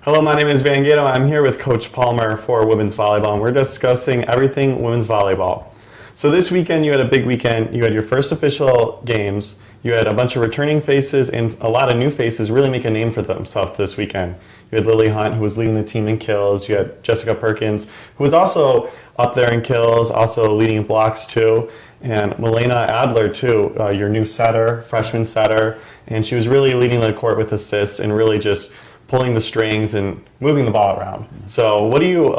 Hello, my name is Van Gato. I'm here with Coach Palmer for women's volleyball, and we're discussing everything women's volleyball. So this weekend, you had a big weekend. You had your first official games. You had a bunch of returning faces and a lot of new faces really make a name for themselves this weekend. You had Lily Hunt, who was leading the team in kills. You had Jessica Perkins, who was also up there in kills, also leading in blocks too. And Milena Adler too, your new setter, freshman setter. And she was really leading the court with assists and really just pulling the strings and moving the ball around. So what do you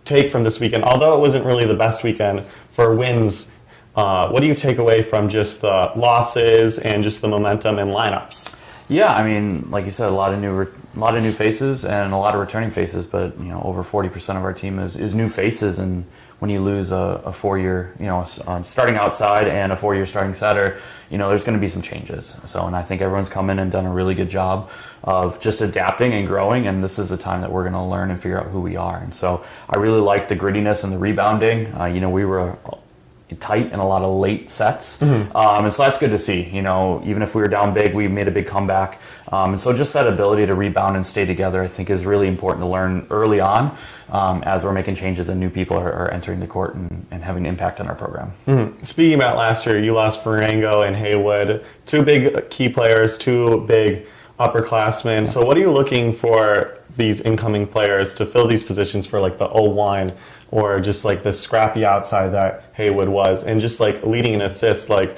take from this weekend? Although it wasn't really the best weekend for wins, what do you take away from just the losses and just the momentum and lineups? Yeah, I mean, like you said, a lot of new faces and a lot of returning faces. But over 40% of our team is new faces, and when you lose a 4-year, starting outside and a 4-year starting setter, there's going to be some changes. So, and I think everyone's come in and done a really good job of just adapting and growing. And this is a time that we're going to learn and figure out who we are. And so, I really like the grittiness and the rebounding. We were tight in a lot of late sets. And so that's good to see. Even if we were down big, we made a big comeback. And so just that ability to rebound and stay together, I think, is really important to learn early on as we're making changes and new people are entering the court and having an impact on our program. Speaking about last year, you lost Farango and Haywood, two big key players, two big upperclassmen. So what are you looking for these incoming players to fill these positions for, like the 01 or just like the scrappy outside that Haywood was, and just like leading an assist? Like,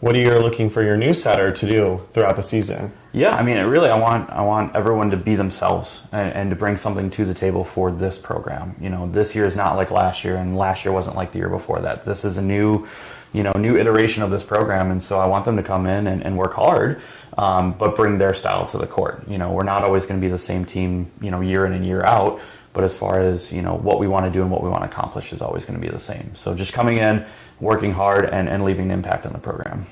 what are you looking for your new setter to do throughout the season? Yeah, I mean, I want everyone to be themselves and to bring something to the table for this program. This year is not like last year, and last year wasn't like the year before that. This is a new iteration of this program, and so I want them to come in and work hard, but bring their style to the court. We're not always going to be the same team, year in and year out, but as far as, what we want to do and what we want to accomplish is always going to be the same. So just coming in, working hard, and leaving an impact on the program.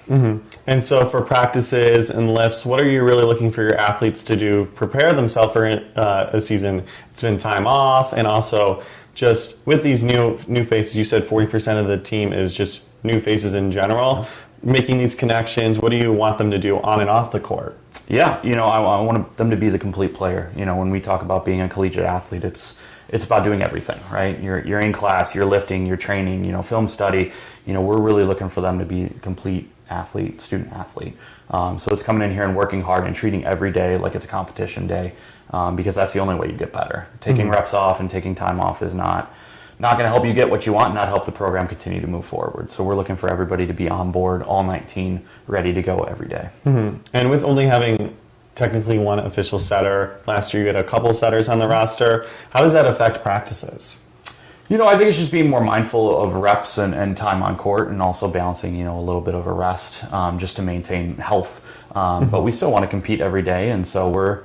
And so for practices and lifts, what are you really looking for your athletes to do, prepare themselves for a season? It's been time off, and also just with these new faces, you said 40% of the team is just new faces in general. Making these connections, what do you want them to do on and off the court? Yeah, I want them to be the complete player. When we talk about being a collegiate athlete, it's about doing everything, right? You're in class, you're lifting, you're training, film study. We're really looking for them to be a complete athlete, student athlete. So it's coming in here and working hard and treating every day like it's a competition day, because that's the only way you get better. Taking reps off and taking time off is not going to help you get what you want and not help the program continue to move forward. So we're looking for everybody to be on board, all 19, ready to go every day. And with only having technically one official setter, last year you had a couple setters on the roster, how does that affect practices? I think it's just being more mindful of reps and time on court, and also balancing, a little bit of a rest, just to maintain health. But we still want to compete every day, and so we're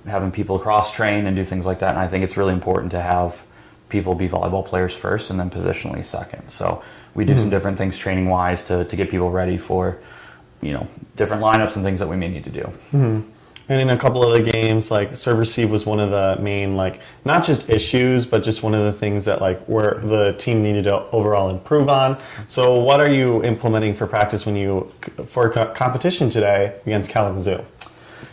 having people cross train and do things like that. And I think it's really important to have people be volleyball players first and then positionally second. So we do some different things training wise to get people ready for, different lineups and things that we may need to do. And in a couple of the games, like serve receive was one of the main, not just issues, but just one of the things that where the team needed to overall improve on. So what are you implementing for practice for competition today against Kalamazoo?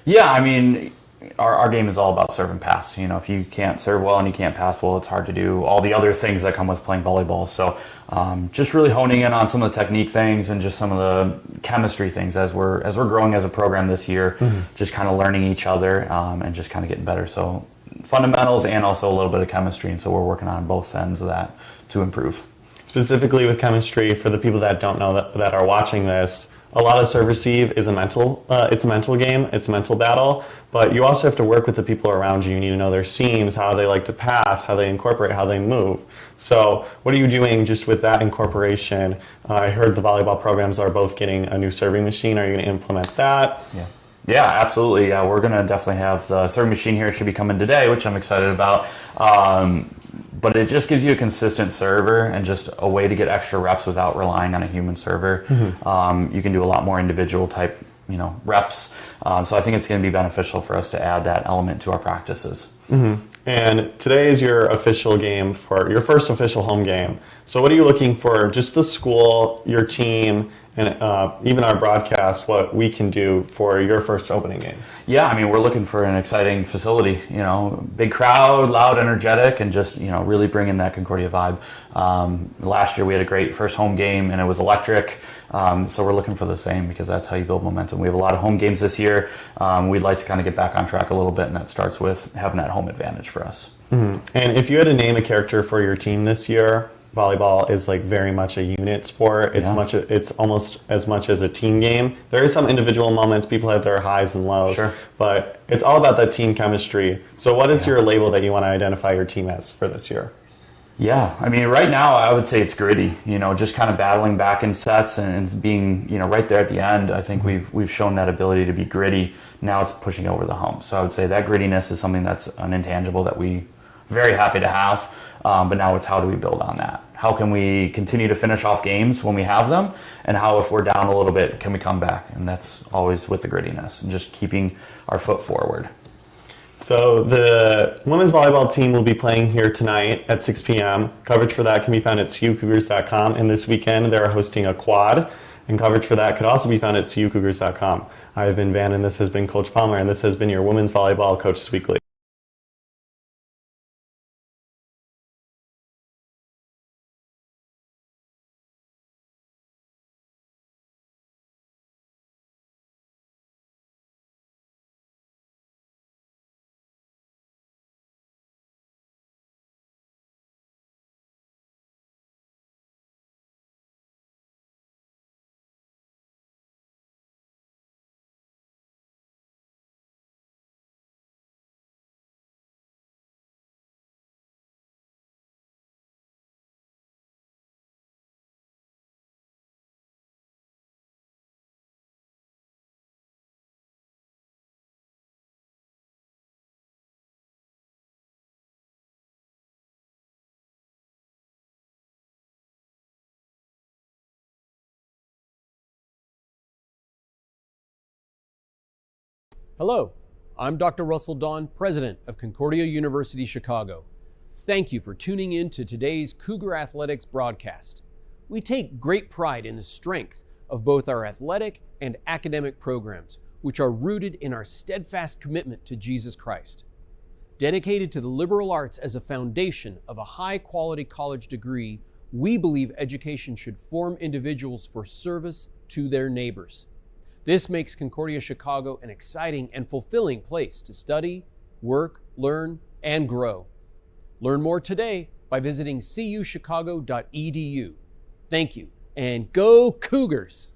Yeah, I mean, our game is all about serve and pass. If you can't serve well and you can't pass well, it's hard to do all the other things that come with playing volleyball. So just really honing in on some of the technique things and just some of the chemistry things as we're growing as a program this year, just kind of learning each other and just kind of getting better. So fundamentals and also a little bit of chemistry, and so we're working on both ends of that to improve. Specifically with chemistry, for the people that don't know that are watching this, a lot of serve receive is it's a mental game, it's a mental battle, but you also have to work with the people around you. You need to know their seams, how they like to pass, how they incorporate, how they move. So what are you doing just with that incorporation? I heard the volleyball programs are both getting a new serving machine. Are you going to implement that? Yeah, absolutely. Yeah, we're going to definitely have the serving machine here. It should be coming today, which I'm excited about. But it just gives you a consistent server and just a way to get extra reps without relying on a human server. You can do a lot more individual type, reps. So I think it's going to be beneficial for us to add that element to our practices. And today is your official game, for your first official home game. So what are you looking for, just the school, your team, and even our broadcast, what we can do for your first opening game. Yeah, I mean, we're looking for an exciting facility, big crowd, loud, energetic, and just, really bring in that Concordia vibe. Last year we had a great first home game and it was electric. So we're looking for the same because that's how you build momentum. We have a lot of home games this year. We'd like to kind of get back on track a little bit, and that starts with having that home advantage for us. Mm-hmm. And if you had to name a character for your team this year, volleyball is like very much a unit sport. It's almost as much as a team game. There is some individual moments, people have their highs and lows, Sure. but it's all about that team chemistry. So what is your label that you want to identify your team as for this year? Yeah, I mean, right now I would say it's gritty. Just kind of battling back in sets and being, right there at the end. I think we've shown that ability to be gritty. Now it's pushing over the hump. So I would say that grittiness is something that's an intangible that we very happy to have. But now it's how do we build on that? How can we continue to finish off games when we have them? And how, if we're down a little bit, can we come back? And that's always with the grittiness and just keeping our foot forward. So the women's volleyball team will be playing here tonight at 6 p.m. Coverage for that can be found at CUCougars.com. And this weekend they're hosting a quad. And coverage for that could also be found at CUCougars.com. I've been Van, and this has been Coach Palmer, and this has been your Women's Volleyball Coaches Weekly. Hello, I'm Dr. Russell Dawn, President of Concordia University Chicago. Thank you for tuning in to today's Cougar Athletics broadcast. We take great pride in the strength of both our athletic and academic programs, which are rooted in our steadfast commitment to Jesus Christ. Dedicated to the liberal arts as a foundation of a high-quality college degree, we believe education should form individuals for service to their neighbors. This makes Concordia Chicago an exciting and fulfilling place to study, work, learn, and grow. Learn more today by visiting cuchicago.edu. Thank you, and go Cougars!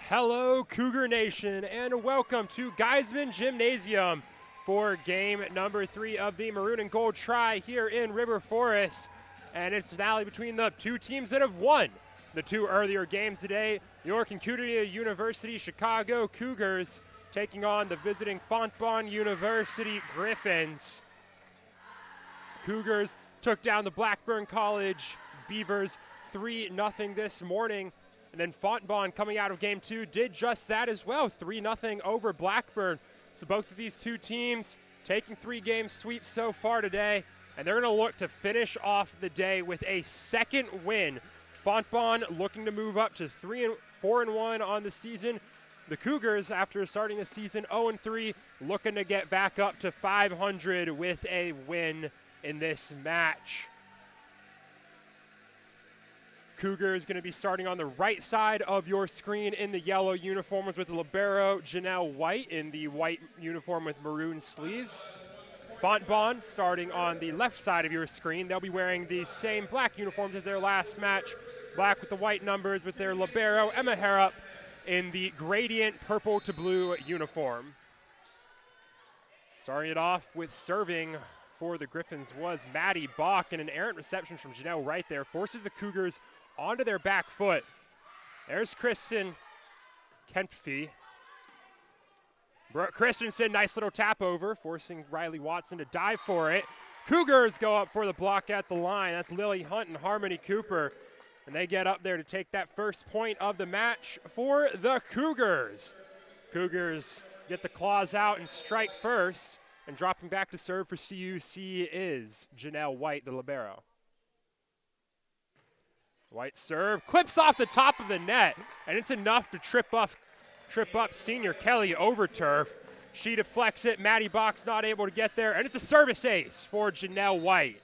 Hello, Cougar Nation, and welcome to Geisman Gymnasium for game number 3 of the Maroon and Gold Tri here in River Forest. And it's a finale between the two teams that have won the two earlier games today. Your Concordia University Chicago Cougars taking on the visiting Fontbonne University Griffins. Cougars took down the Blackburn College Beavers 3-0 this morning. And then Fontbonne, coming out of game 2, did just that as well, 3-0 over Blackburn. So both of these two teams taking 3-game sweeps so far today, and they're going to look to finish off the day with a second win. Fontbonne looking to move up to 4-1 on the season. The Cougars, after starting the season 0-3, looking to get back up to 500 with a win in this match. Cougars going to be starting on the right side of your screen in the yellow uniforms with the libero Janelle White in the white uniform with maroon sleeves. Fontbonne starting on the left side of your screen. They'll be wearing the same black uniforms as their last match. Black with the white numbers with their libero Emma Harrop in the gradient purple to blue uniform. Starting it off with serving for the Griffins was Maddie Bach, and an errant reception from Janelle White there forces the Cougars onto their back foot. There's Kristen Kempfe. Brooke Christensen, nice little tap over, forcing Riley Watson to dive for it. Cougars go up for the block at the line. That's Lily Hunt and Harmony Cooper. And they get up there to take that first point of the match for the Cougars. Cougars get the claws out and strike first. And dropping back to serve for CUC is Janelle White, the libero. White serve, clips off the top of the net, and it's enough to trip up senior Kelly Overturf. She deflects it, Maddie Bach's not able to get there, and it's a service ace for Janelle White.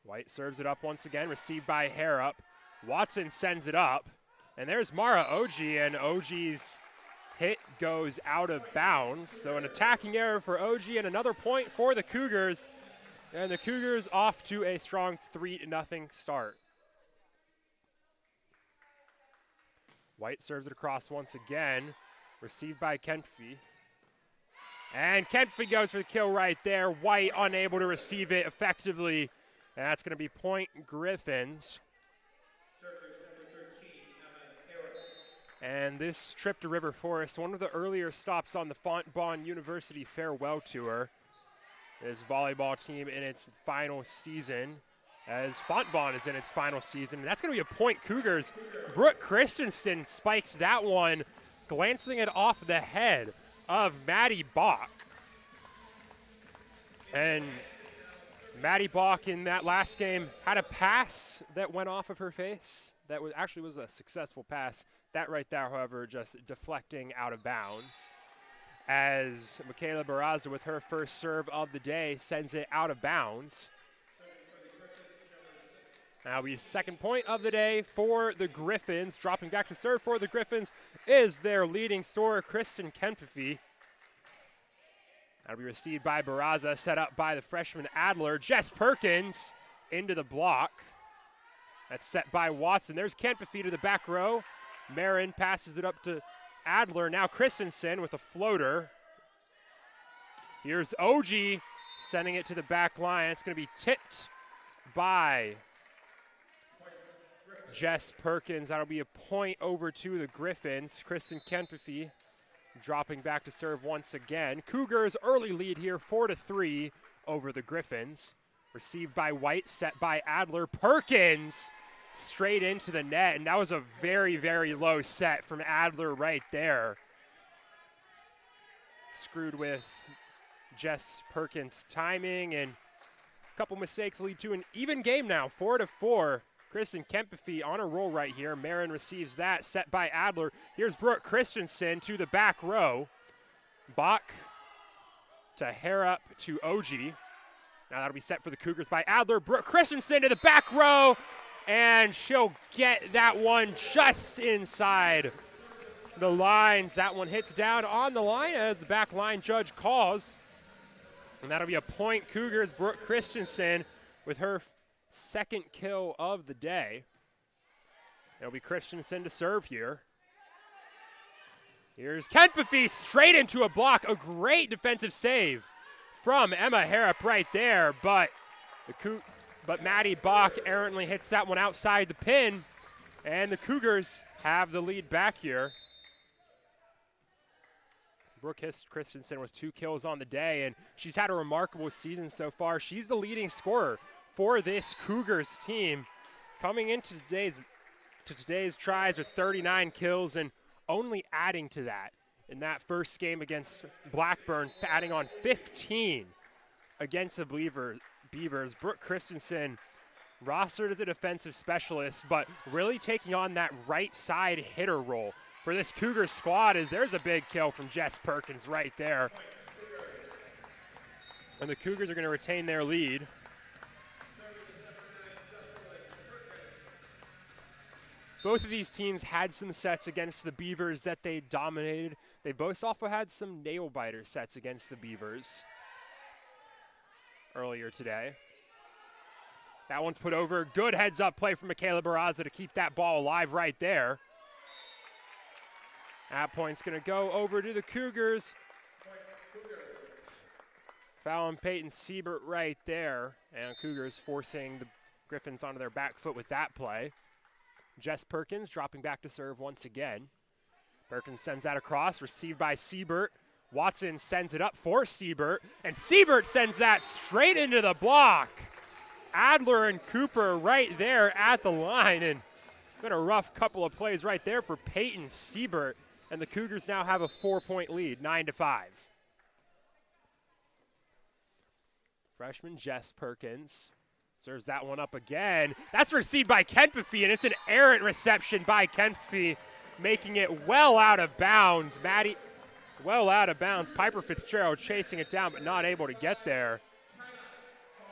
White serves it up once again, received by Harrop. Watson sends it up, and there's Mara Oji, and Oji's hit goes out of bounds. So an attacking error for Oji and another point for the Cougars. And the Cougars off to a strong 3-0 start. White serves it across once again. Received by Kempfe. And Kempfe goes for the kill right there. White unable to receive it effectively. And that's going to be point Griffins. And this trip to River Forest, one of the earlier stops on the Fontbonne University Farewell Tour. This volleyball team in its final season, as Fontbonne is in its final season. And that's going to be a point Cougars. Brooke Christensen spikes that one, glancing it off the head of Maddie Bach. And Maddie Bach in that last game had a pass that went off of her face. That actually was a successful pass. That right there, however, just deflecting out of bounds. As Michaela Barraza, with her first serve of the day, sends it out of bounds. Now the second point of the day for the Griffins. Dropping back to serve for the Griffins is their leading scorer, Kristen Kempfe. That'll be received by Barraza, set up by the freshman Adler. Jess Perkins into the block. That's set by Watson. There's Kempfe to the back row. Marin passes it up to Adler. Now Christensen with a floater. Here's Oji sending it to the back line. It's going to be tipped by Jess Perkins. That'll be a point over to the Griffins. Kristen Kempfe dropping back to serve once again. Cougars early lead here, 4-3 over the Griffins. Received by White, set by Adler. Perkins straight into the net, and that was a very, very low set from Adler right there. Screwed with Jess Perkins' timing, and a couple mistakes lead to an even game now, 4-4. Kristen Kempfe on a roll right here. Marin receives that, set by Adler. Here's Brooke Christensen to the back row. Bach to Harrop to Oji. Now that'll be set for the Cougars by Adler. Brooke Christensen to the back row, and she'll get that one just inside the lines. That one hits down on the line as the back line judge calls. And that'll be a point Cougars. Brooke Christensen with her second kill of the day. It'll be Christensen to serve here. Here's Kempefee straight into a block. A great defensive save from Emma Harrop right there, but Maddie Bach errantly hits that one outside the pin, and the Cougars have the lead back here. Brooke Christensen with 2 kills on the day, and she's had a remarkable season so far. She's the leading scorer for this Cougars team, coming into today's tries with 39 kills, and only adding to that in that first game against Blackburn, adding on 15 against the Beavers. Brooke Christensen rostered as a defensive specialist, but really taking on that right side hitter role for this Cougar squad. As there's a big kill from Jess Perkins right there. And the Cougars are going to retain their lead. Both of these teams had some sets against the Beavers that they dominated. They both also had some nail-biter sets against the Beavers earlier today. That one's put over. Good heads-up play from Michaela Barraza to keep that ball alive right there. That point's going to go over to the Cougars. Foul on Peyton Siebert right there. And Cougars forcing the Griffins onto their back foot with that play. Jess Perkins dropping back to serve once again. Perkins sends that across, received by Siebert. Watson sends it up for Siebert, and Siebert sends that straight into the block. Adler and Cooper right there at the line, and been a rough couple of plays right there for Peyton Siebert, and the Cougars now have a 4-point lead, 9-5. Freshman Jess Perkins serves that one up again. That's received by Kempefee, and it's an errant reception by Kempefee, making it well out of bounds. Well out of bounds. Piper Fitzgerald chasing it down, but not able to get there.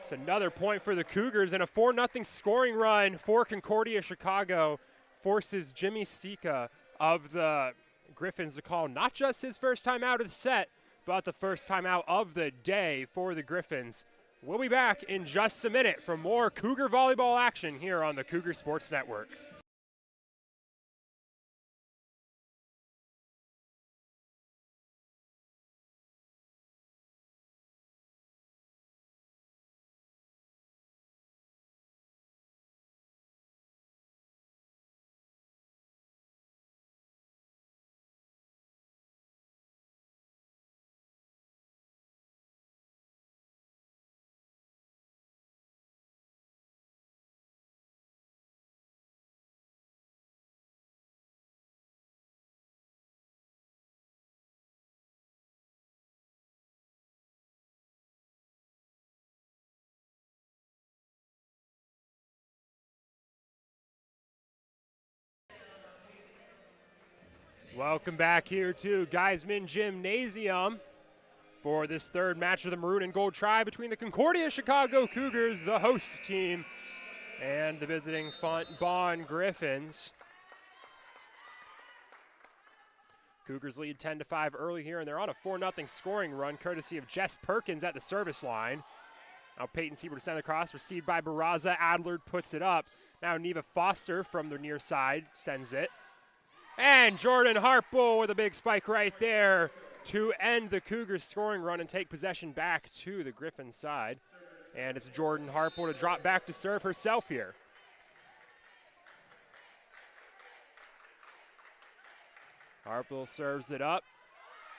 It's another point for the Cougars, and a 4-0 scoring run for Concordia Chicago forces Jimmy Stika of the Griffins to call not just his first time out of the set, but the first time out of the day for the Griffins. We'll be back in just a minute for more Cougar volleyball action here on the Cougar Sports Network. Welcome back here to Geisman Gymnasium for this third match of the Maroon and Gold Tri between the Concordia Chicago Cougars, the host team, and the visiting Fontbonne Griffins. Cougars lead 10-5 early here, and they're on a 4-0 scoring run, courtesy of Jess Perkins at the service line. Now Peyton Siebert to send across, received by Barraza. Adler puts it up. Now Neva Foster from the near side sends it. And Jordan Harpel with a big spike right there to end the Cougars scoring run and take possession back to the Griffins side. And it's Jordan Harpel to drop back to serve herself here. Harpel serves it up.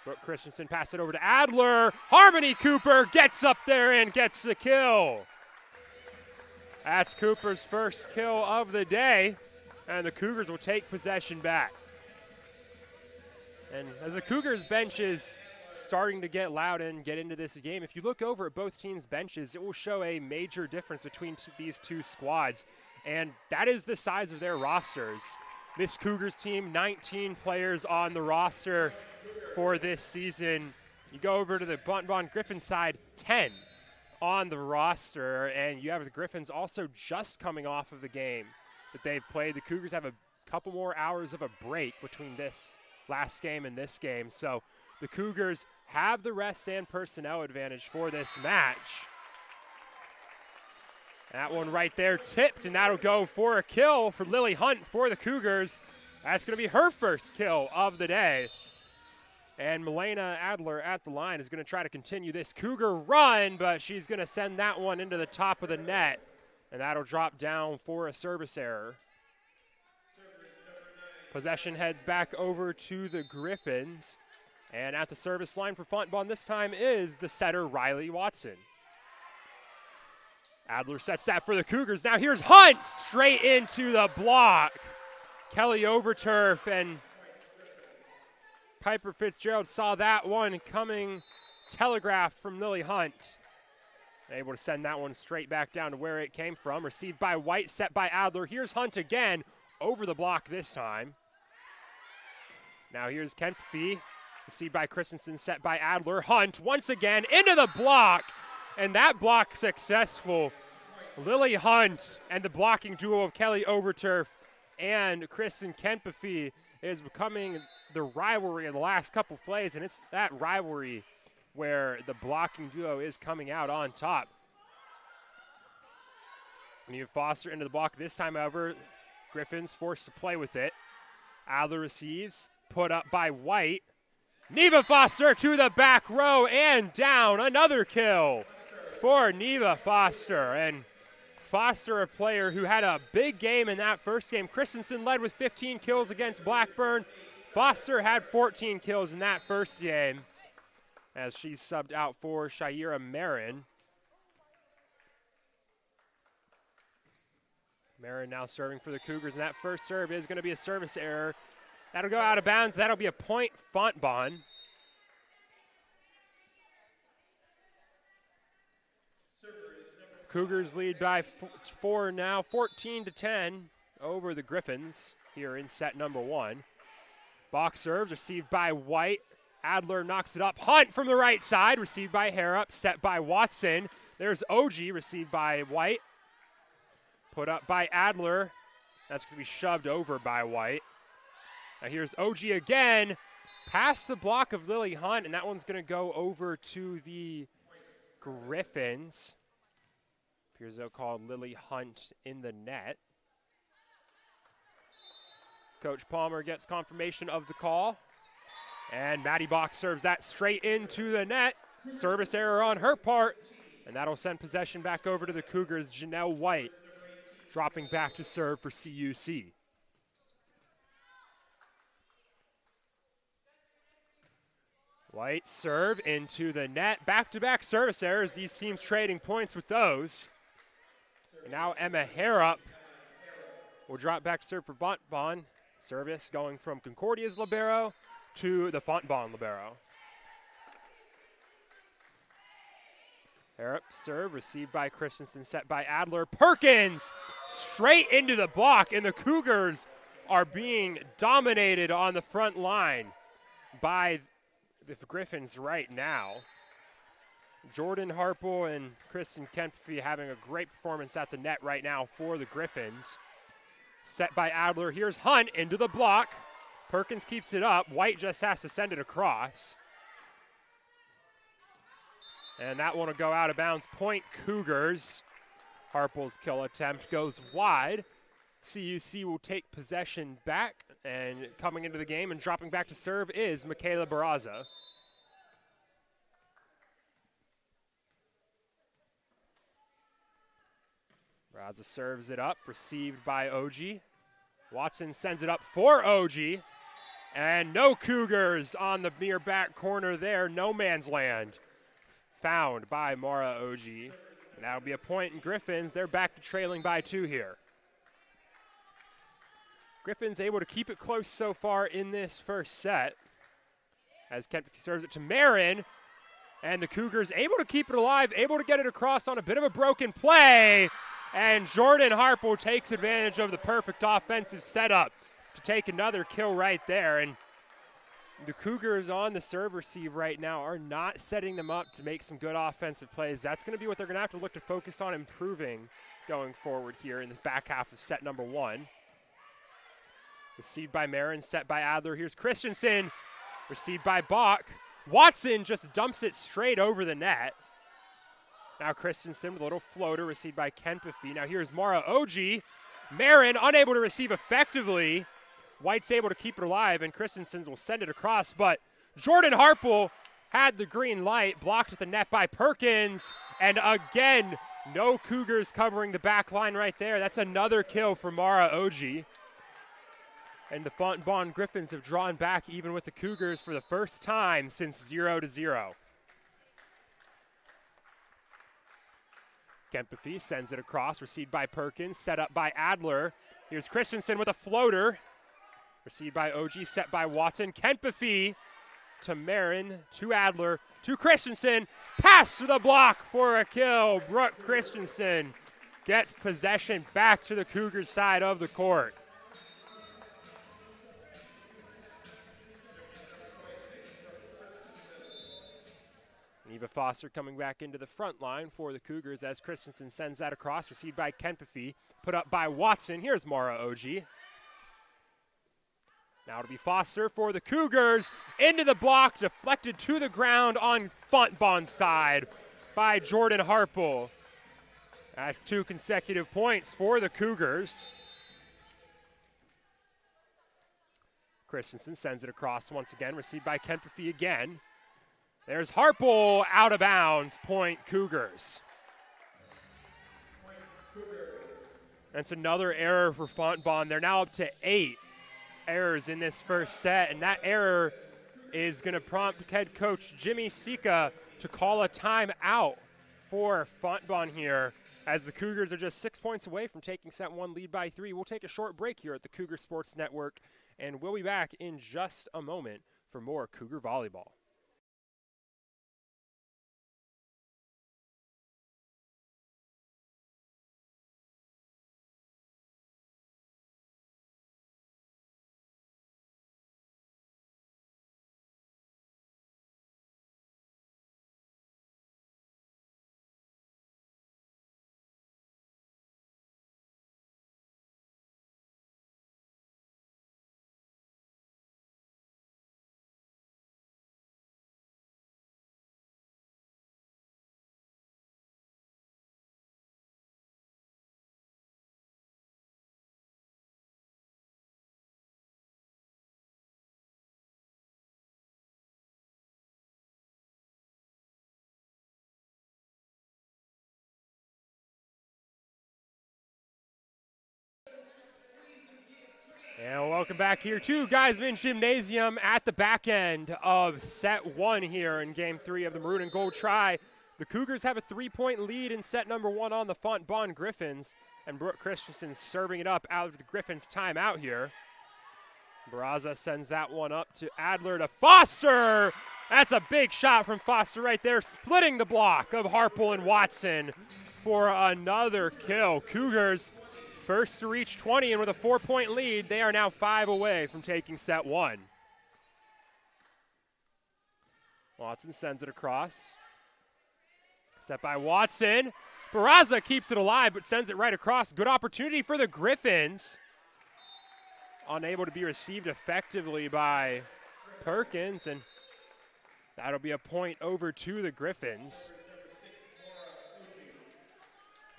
Brooke Christensen passes it over to Adler. Harmony Cooper gets up there and gets the kill. That's Cooper's first kill of the day, and the Cougars will take possession back. And as the Cougars bench is starting to get loud and get into this game, if you look over at both teams' benches, it will show a major difference between these two squads, and that is the size of their rosters. This Cougars team, 19 players on the roster for this season. You go over to the Fontbonne Griffins side, 10 on the roster, and you have the Griffins also just coming off of the game that they've played. The Cougars have a couple more hours of a break between this last game and this game, so the Cougars have the rest and personnel advantage for this match. That one right there tipped, and that'll go for a kill for Lily Hunt for the Cougars. That's going to be her first kill of the day. And Milena Adler at the line is going to try to continue this Cougar run, but she's going to send that one into the top of the net, and that'll drop down for a service error. Possession heads back over to the Griffins, and at the service line for Fontbonne this time is the setter Riley Watson. Adler sets that for the Cougars. Now here's Hunt straight into the block. Kelly Overturf and Piper Fitzgerald saw that one coming, telegraphed from Lily Hunt. Able to send that one straight back down to where it came from. Received by White, set by Adler. Here's Hunt again, over the block this time. Now here's Kempfee, received by Christensen, set by Adler. Hunt once again into the block, and that block successful. Lily Hunt and the blocking duo of Kelly Overturf and Kristen Kempfee is becoming the rivalry of the last couple plays, and it's that rivalry where the blocking duo is coming out on top. Neva Foster into the block this time, however. Griffins forced to play with it. Adler receives, put up by White. Neva Foster to the back row and down. Another kill for Neva Foster. And Foster, a player who had a big game in that first game. Christensen led with 15 kills against Blackburn. Foster had 14 kills in that first game as she subbed out for Shaira Marin. Marin now serving for the Cougars, and that first serve is going to be a service error. That'll go out of bounds. That'll be a point, Fontbonne. Cougars lead by 4 now, 14-10 over the Griffins here in set number 1. Box serves received by White. Adler knocks it up. Hunt from the right side, received by Harrop, set by Watson. There's OG, received by White. Put up by Adler. That's going to be shoved over by White. Now here's OG again, past the block of Lily Hunt, and that one's going to go over to the Griffins. Appears they'll call Lily Hunt in the net. Coach Palmer gets confirmation of the call. And Maddie Bach serves that straight into the net. Service error on her part. And that'll send possession back over to the Cougars. Janelle White dropping back to serve for CUC. White serve into the net. Back-to-back service errors. These teams trading points with those. And now Emma Harrop will drop back to serve for Fontbonne. Service going from Concordia's libero to the Fontbonne libero. Harrop serve received by Christensen, set by Adler. Perkins straight into the block, and the Cougars are being dominated on the front line by the Griffins right now. Jordan Harple and Kristen Kempfee having a great performance at the net right now for the Griffins. Set by Adler. Here's Hunt into the block. Perkins keeps it up. White just has to send it across. And that one will go out of bounds. Point Cougars. Harple's kill attempt goes wide. CUC will take possession back. And coming into the game and dropping back to serve is Michaela Barraza. Barraza serves it up, received by OG. Watson sends it up for OG. And no Cougars on the near back corner there. No man's land found by Mara OG. And that'll be a point in Griffins. They're back to trailing by 2 here. Griffins able to keep it close so far in this first set. As Kempfee serves it to Marin. And the Cougars able to keep it alive, able to get it across on a bit of a broken play. And Jordan Harple takes advantage of the perfect offensive setup to take another kill right there. And the Cougars on the serve receive right now are not setting them up to make some good offensive plays. That's going to be what they're going to have to look to focus on improving going forward here in this back half of set number 1. Received by Marin, set by Adler. Here's Christensen, received by Bach. Watson just dumps it straight over the net. Now Christensen with a little floater received by Kenpathy. Now here's Mara Oji. Marin unable to receive effectively. White's able to keep it alive, and Christensen will send it across, but Jordan Harple had the green light, blocked at the net by Perkins, and again, no Cougars covering the back line right there. That's another kill for Mara Oji. And the Fontbonne Griffins have drawn back even with the Cougars for the first time since 0-0. Kempathy sends it across, received by Perkins, set up by Adler. Here's Christensen with a floater. Received by OG, set by Watson. Kempathy to Marin, to Adler, to Christensen. Pass to the block for a kill. Brooke Christensen gets possession back to the Cougars' side of the court. Eva Foster coming back into the front line for the Cougars as Christensen sends that across, received by Kempathy, put up by Watson. Here's Mara OG. Now to be Foster for the Cougars, into the block, deflected to the ground on Fontbonne's side by Jordan Harple. That's 2 consecutive points for the Cougars. Christensen sends it across once again, received by Kempathy again. There's Harple out of bounds, point Cougars. That's another error for Fontbonne. They're now up to 8 errors in this first set, and that error is going to prompt head coach Jimmy Sika to call a timeout for Fontbonne here, as the Cougars are just 6 points away from taking set 1, lead by 3. We'll take a short break here at the Cougar Sports Network, and we'll be back in just a moment for more Cougar Volleyball. And welcome back here to Geisman Gymnasium at the back end of set 1 here in game 3 of the Maroon and Gold Try. The Cougars have a 3-point lead in set number 1 on the Fontbonne Griffins, and Brooke Christensen serving it up out of the Griffins' timeout here. Barraza sends that one up to Adler to Foster. That's a big shot from Foster right there, splitting the block of Harple and Watson for another kill. Cougars first to reach 20, and with a 4-point lead, they are now 5 away from taking set 1. Watson sends it across. Set by Watson. Barraza keeps it alive, but sends it right across. Good opportunity for the Griffins. Unable to be received effectively by Perkins, and that'll be a point over to the Griffins.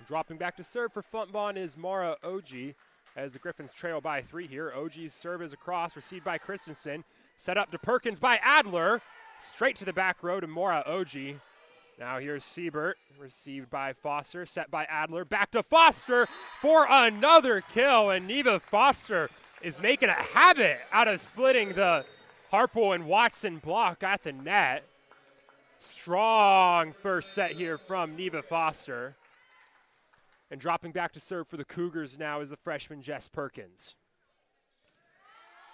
Dropping back to serve for Fontbonne is Mara Oji as the Griffins trail by 3 here. Oji's serve is across, received by Christensen. Set up to Perkins by Adler. Straight to the back row to Mara Oji. Now here's Siebert, received by Foster, set by Adler. Back to Foster for another kill, and Neva Foster is making a habit out of splitting the Harple and Watson block at the net. Strong first set here from Neva Foster. And dropping back to serve for the Cougars now is the freshman Jess Perkins.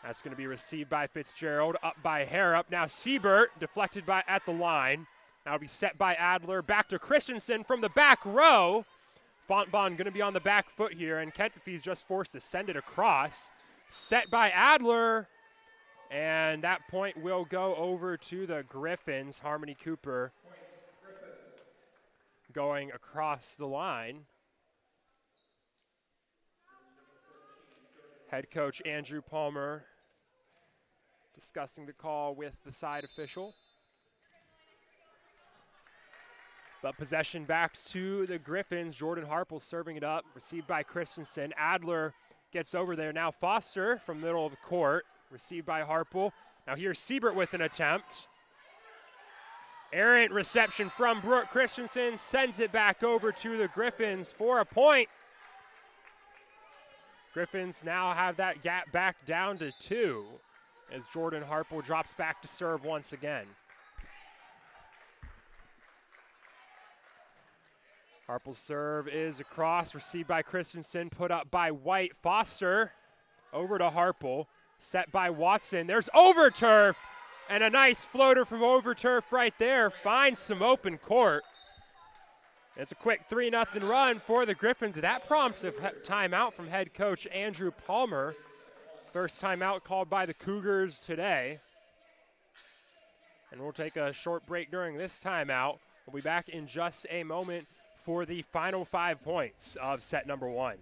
That's going to be received by Fitzgerald, up by Harrop. Now Siebert, deflected by at the line. Now be set by Adler, back to Christensen from the back row. Fontbonne going to be on the back foot here, and Kentafy's just forced to send it across. Set by Adler, and that point will go over to the Griffins. Harmony Cooper going across the line. Head coach Andrew Palmer discussing the call with the side official. But possession back to the Griffins. Jordan Harple serving it up, received by Christensen. Adler gets over there. Now Foster from middle of the court, received by Harple. Now here's Siebert with an attempt. Errant reception from Brooke Christensen, sends it back over to the Griffins for a point. Griffins now have that gap back down to 2 as Jordan Harple drops back to serve once again. Harple's serve is across, received by Christensen, put up by White. Foster over to Harple, set by Watson. There's Overturf, and a nice floater from Overturf right there. Finds some open court. It's a quick 3-0 run for the Griffins. That prompts a timeout from head coach Andrew Palmer. First timeout called by the Cougars today. And we'll take a short break during this timeout. We'll be back in just a moment for the final 5 points of set number 1.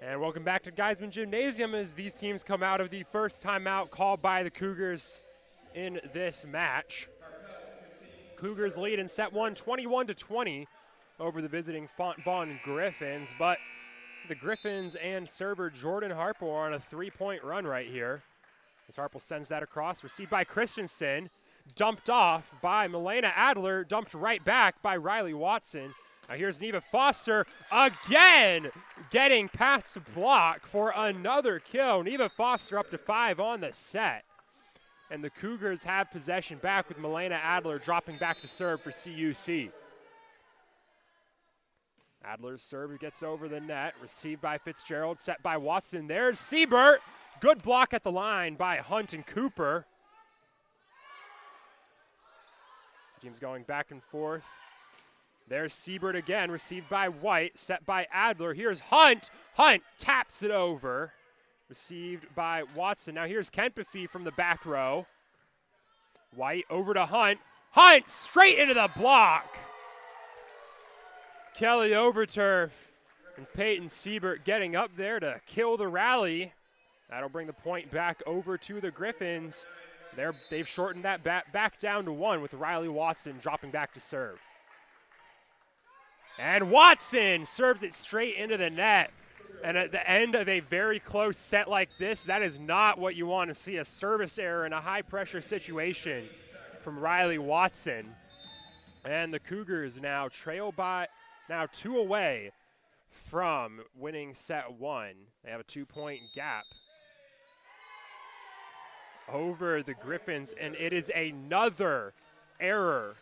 And welcome back to Geisman Gymnasium as these teams come out of the first timeout called by the Cougars in this match. Cougars lead in set 1, 21-20 over the visiting Fontbonne Griffins, but the Griffins and server Jordan Harple are on a 3-point run right here. As Harple sends that across, received by Christensen, dumped off by Milena Adler, dumped right back by Riley Watson. Now here's Neva Foster again getting past the block for another kill. Neva Foster up to 5 on the set. And the Cougars have possession back with Milena Adler dropping back to serve for CUC. Adler's serve gets over the net, received by Fitzgerald, set by Watson. There's Siebert. Good block at the line by Hunt and Cooper. Teams going back and forth. There's Siebert again, received by White, set by Adler. Here's Hunt. Hunt taps it over, received by Watson. Now here's Kempefee from the back row. White over to Hunt. Hunt straight into the block. Kelly Overturf and Peyton Siebert getting up there to kill the rally. That'll bring the point back over to the Griffins. They've shortened that back down to 1 with Riley Watson dropping back to serve. And Watson serves it straight into the net. And at the end of a very close set like this, that is not what you want to see, a service error in a high-pressure situation from Riley Watson. And the Cougars now trail by, now 2 away from winning set 1. They have a 2-point gap over the Griffins, and it is another error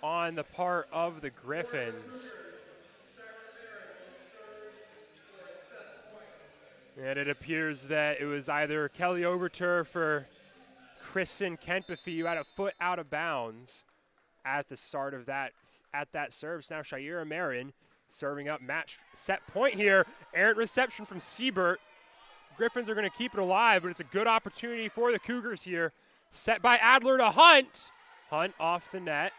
on the part of the Griffins. And it appears that it was either Kelly Overturf or Kristen Kempefee who had a foot out of bounds at the start of that serve. Now Shaira Marin serving up match set point here. Errant reception from Siebert. Griffins are going to keep it alive, but it's a good opportunity for the Cougars here. Set by Adler to Hunt. Hunt off the net.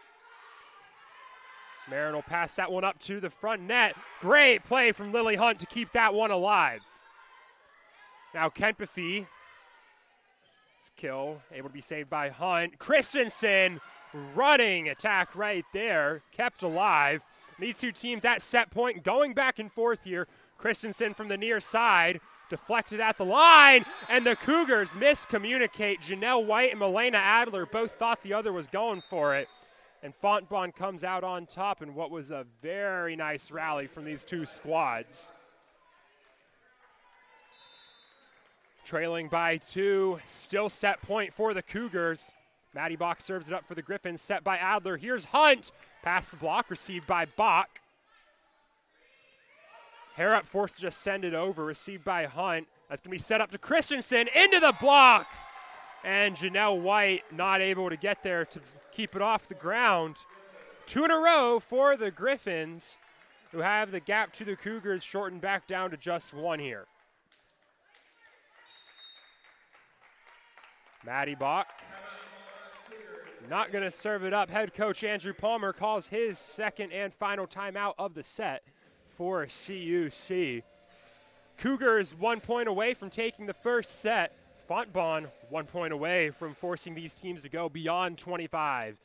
Marin will pass that one up to the front net. Great play from Lily Hunt to keep that one alive. Now Kempefee. Kill able to be saved by Hunt. Christensen running attack right there. Kept alive. These two teams at set point going back and forth here. Christensen from the near side. Deflected at the line. And the Cougars miscommunicate. Janelle White and Milena Adler both thought the other was going for it. And Fontbonne comes out on top in what was a very nice rally from these two squads. Trailing by 2, still set point for the Cougars. Maddie Bach serves it up for the Griffins, set by Adler. Here's Hunt. Pass the block, received by Bach. Harrop forced to just send it over, received by Hunt. That's going to be set up to Christensen, into the block. And Janelle White not able to get there to keep it off the ground. 2 in a row for the Griffins, who have the gap to the Cougars shortened back down to just 1 here. Maddie Bach not going to serve it up. Head coach Andrew Palmer calls his second and final timeout of the set for CUC. Cougars 1 point away from taking the first set. Fontbonne 1 point away from forcing these teams to go beyond 25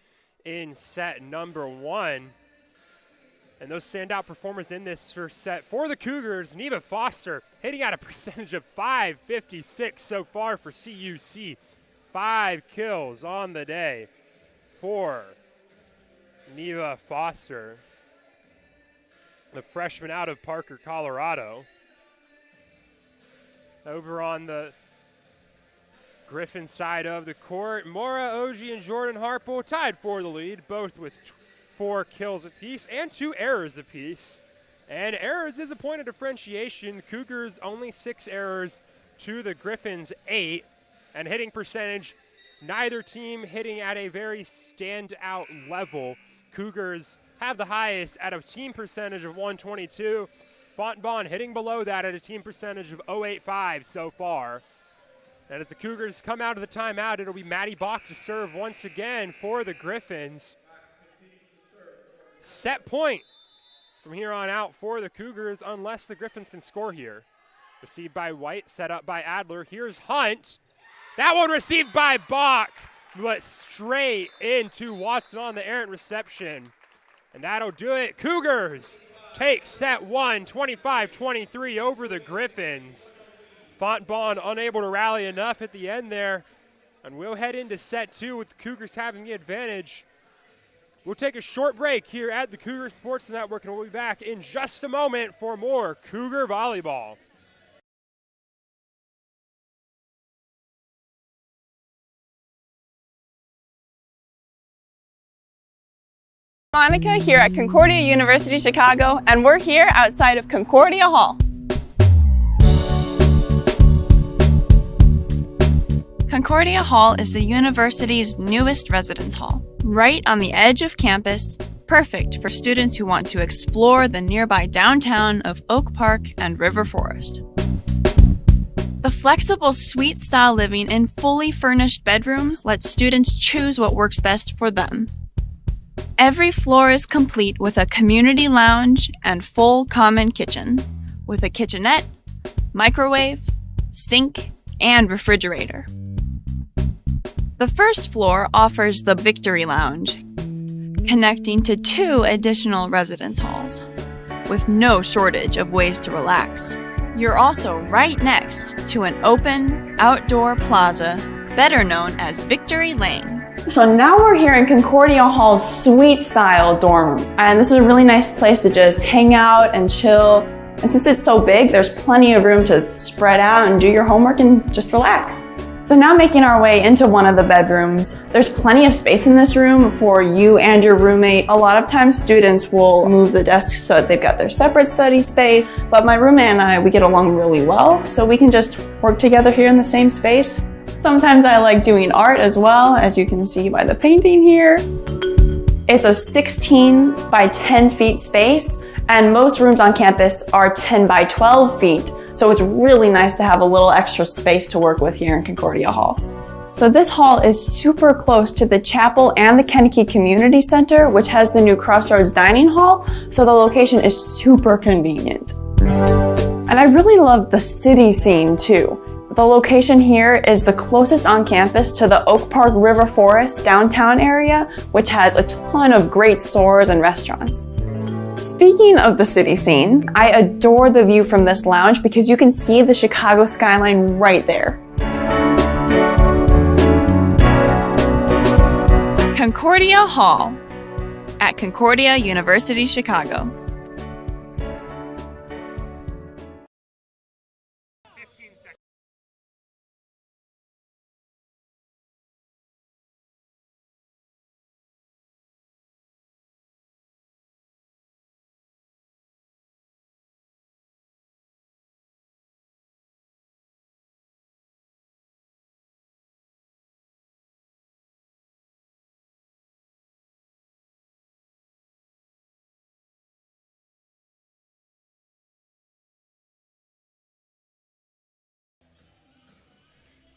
in set number 1. And those standout performers in this first set for the Cougars, Neva Foster hitting at a percentage of .556 so far for CUC. 5 kills on the day for Neva Foster, the freshman out of Parker, Colorado. Over on the Griffin side of the court, Maura Oji and Jordan Harple tied for the lead, both with 4 kills apiece and 2 errors apiece. And errors is a point of differentiation. Cougars only 6 errors to the Griffins 8. And hitting percentage, neither team hitting at a very standout level. Cougars have the highest at a team percentage of 122. Fontbonne hitting below that at a team percentage of .085 so far. And as the Cougars come out of the timeout, it'll be Maddie Bach to serve once again for the Griffins. Set point from here on out for the Cougars unless the Griffins can score here. Received by White, set up by Adler. Here's Hunt. That one received by Bach, but straight into Watson on the errant reception. And that'll do it. Cougars take set 1, 25-23 over the Griffins. Fontbonne unable to rally enough at the end there. And we'll head into set 2 with the Cougars having the advantage. We'll take a short break here at the Cougar Sports Network, and we'll be back in just a moment for more Cougar Volleyball. Monica here at Concordia University Chicago, and we're here outside of Concordia Hall. Concordia Hall is the university's newest residence hall, right on the edge of campus, perfect for students who want to explore the nearby downtown of Oak Park and River Forest. The flexible suite-style living in fully furnished bedrooms lets students choose what works best for them. Every floor is complete with a community lounge and full common kitchen, with a kitchenette, microwave, sink, and refrigerator. The first floor offers the Victory Lounge, connecting to 2 additional residence halls, with no shortage of ways to relax. You're also right next to an open, outdoor plaza, better known as Victory Lane. So now we're here in Concordia Hall's suite-style dorm room, and this is a really nice place to just hang out and chill. And since it's so big, there's plenty of room to spread out and do your homework and just relax. So now making our way into one of the bedrooms, there's plenty of space in this room for you and your roommate. A lot of times students will move the desks so that they've got their separate study space, but my roommate and I, we get along really well, so we can just work together here in the same space. Sometimes I like doing art as well, as you can see by the painting here. It's a 16 by 10 feet space, and most rooms on campus are 10 by 12 feet. So it's really nice to have a little extra space to work with here in Concordia Hall. So this hall is super close to the chapel and the Kennecke Community Center, which has the new Crossroads Dining Hall. So the location is super convenient. And I really love the city scene too. The location here is the closest on campus to the Oak Park River Forest downtown area, which has a ton of great stores and restaurants. Speaking of the city scene, I adore the view from this lounge because you can see the Chicago skyline right there. Concordia Hall at Concordia University Chicago.